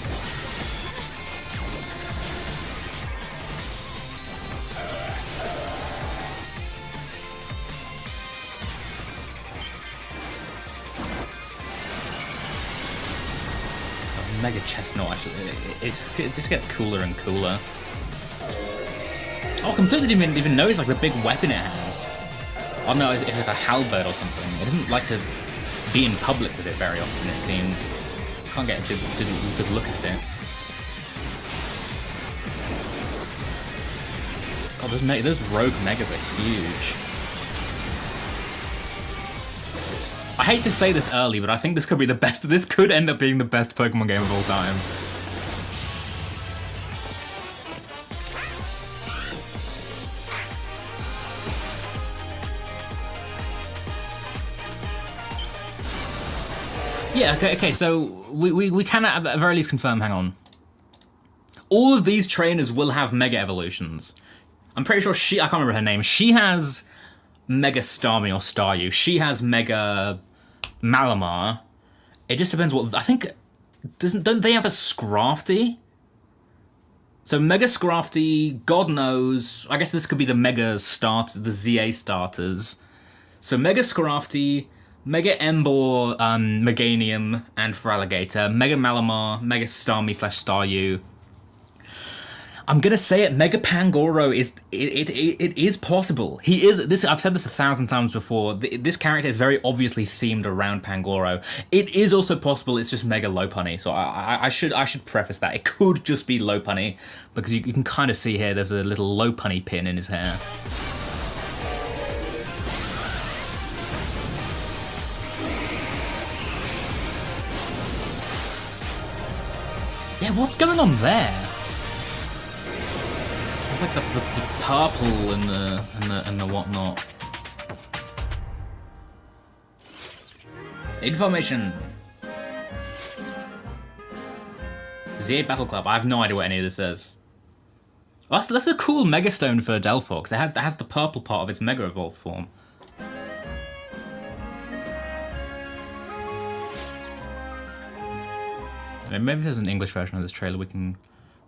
Mega Chestnut, actually, it just gets cooler and cooler. Oh, completely didn't even notice like the big weapon it has. Oh no, it's like a halberd or something. It doesn't like to be in public with it very often, it seems. Can't get a good look at it. God, those rogue megas are huge. I hate to say this early, but I think this could be the best. This could end up being the best Pokemon game of all time. Yeah, okay, so we can at the very least confirm, hang on. All of these trainers will have Mega Evolutions. I'm pretty sure I can't remember her name, she has Mega Starmie or Staryu. She has Mega Malamar. It just depends what, I think, don't they have a Scrafty? So Mega Scrafty, God knows, I guess this could be the Mega starters, the ZA starters. So Mega Scrafty, Mega Emboar, Meganium, and Feraligatr, Mega Malamar, Mega Starmie / Staryu. I'm gonna say it, Mega Pangoro is it is possible. He is this. I've said this 1,000 times before. This character is very obviously themed around Pangoro. It is also possible it's just Mega Lopunny. So I should preface that it could just be Lopunny because you can kind of see here there's a little Lopunny pin in his hair. Yeah, what's going on there? It's like the purple and the whatnot. Information. ZA Battle Club. I have no idea what any of this is. Oh, that's a cool Mega Stone for Delphox. It has the purple part of its Mega Evolved form. Maybe there's an English version of this trailer we can...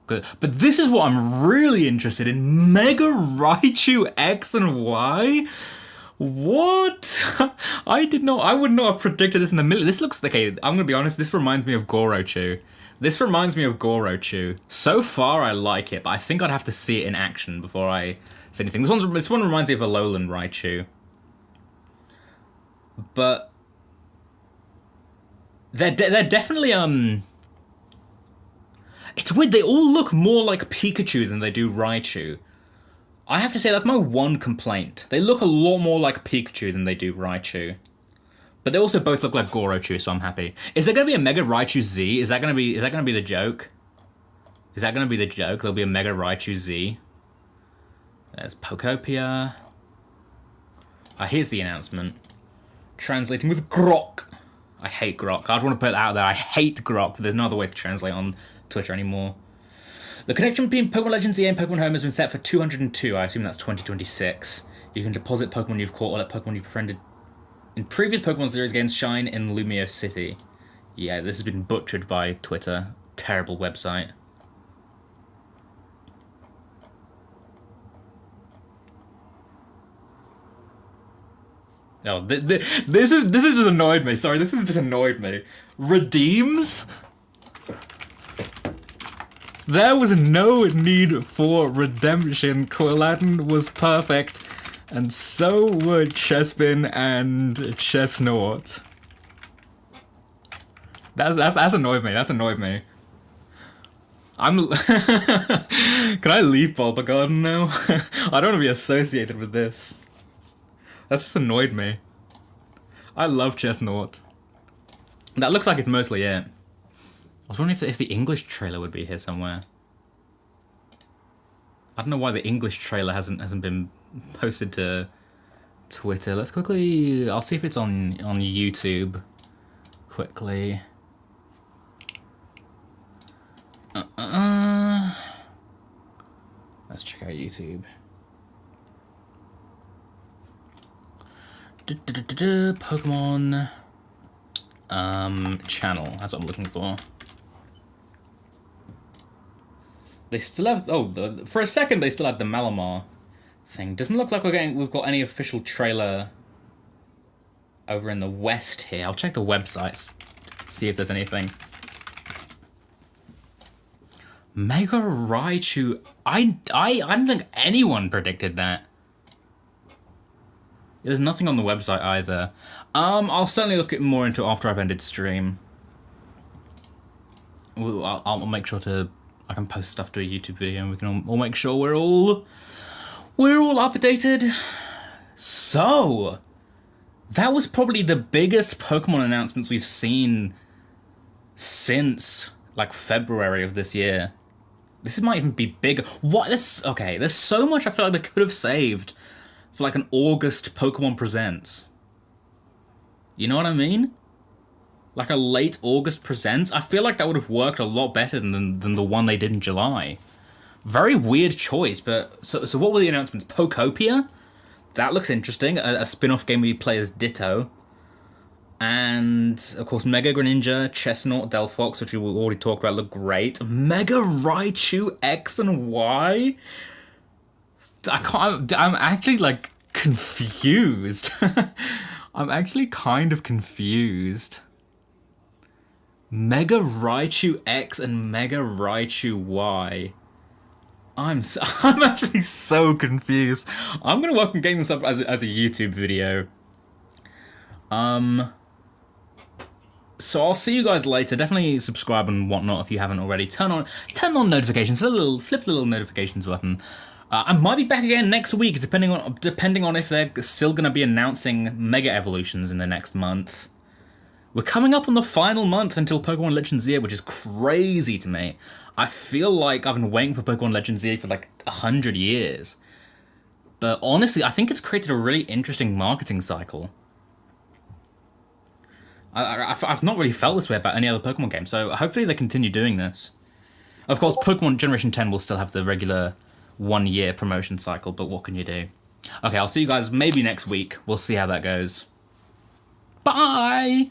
But this is what I'm really interested in. Mega Raichu X and Y? What? I would not have predicted this in a million. This looks, okay, I'm gonna be honest, this reminds me of Gorochu. This reminds me of Gorochu. So far I like it, but I think I'd have to see it in action before I say anything. This one reminds me of a Alolan Raichu. But... They're definitely, It's weird, they all look more like Pikachu than they do Raichu. I have to say, that's my one complaint. They look a lot more like Pikachu than they do Raichu. But they also both look like Gorochu, so I'm happy. Is there gonna be a Mega Raichu Z? Is that gonna be the joke? Is that gonna be the joke? There'll be a Mega Raichu Z. There's Pokopia. Here's the announcement. Translating with Grok. I hate Grok. I'd want to put that out there. I hate Grok, but there's no other way to translate on Twitter anymore. The connection between Pokemon Legends EA and Pokemon Home has been set for 202. I assume that's 2026. You can deposit Pokemon you've caught or let Pokemon you've befriended in previous Pokemon series games shine in Lumio City. Yeah, this has been butchered by Twitter. Terrible website. Oh, this has just annoyed me. Sorry, this has just annoyed me. Redeems? There was no need for redemption. Quilladin was perfect, and so were Chespin and Chestnut. That's annoyed me. That's annoyed me. Can I leave Bulbagarden now? I don't want to be associated with this. That's just annoyed me. I love Chestnut. That looks like it's mostly it. I was wondering if the English trailer would be here somewhere. I don't know why the English trailer hasn't been posted to Twitter. Let's quickly... I'll see if it's on YouTube. Quickly. Let's check out YouTube. Pokemon channel. That's what I'm looking for. They still have... Oh, for a second they still had the Malamar thing. Doesn't look like we've got any official trailer over in the west here. I'll check the websites, see if there's anything. Mega Raichu. I don't think anyone predicted that. There's nothing on the website either. I'll certainly look at more into after I've ended stream. I'll make sure I can post stuff to a YouTube video and we can all make sure we're all updated. So, that was probably the biggest Pokemon announcements we've seen since like February of this year. This might even be bigger. What? Okay, there's so much I feel like they could have saved for like an August Pokemon Presents. You know what I mean? Like a late August Presents. I feel like that would have worked a lot better than the one they did in July. Very weird choice, but... So what were the announcements? Pokopia? That looks interesting. A spin-off game where you play as Ditto. And, of course, Mega Greninja, Chestnut, Delphox, which we already talked about, look great. Mega Raichu X and Y? I'm actually, like, confused. I'm actually kind of confused. Mega Raichu X and Mega Raichu Y. I'm actually so confused. I'm gonna work on getting this up as a YouTube video. So I'll see you guys later. Definitely subscribe and whatnot if you haven't already. Turn on notifications. Flip the little notifications button. I might be back again next week, depending on if they're still gonna be announcing Mega Evolutions in the next month. We're coming up on the final month until Pokemon Legends Z, which is crazy to me. I feel like I've been waiting for Pokemon Legends Z for like 100 years. But honestly, I think it's created a really interesting marketing cycle. I've not really felt this way about any other Pokemon game, so hopefully they continue doing this. Of course, Pokemon Generation 10 will still have the regular 1-year promotion cycle, but what can you do? Okay, I'll see you guys maybe next week. We'll see how that goes. Bye!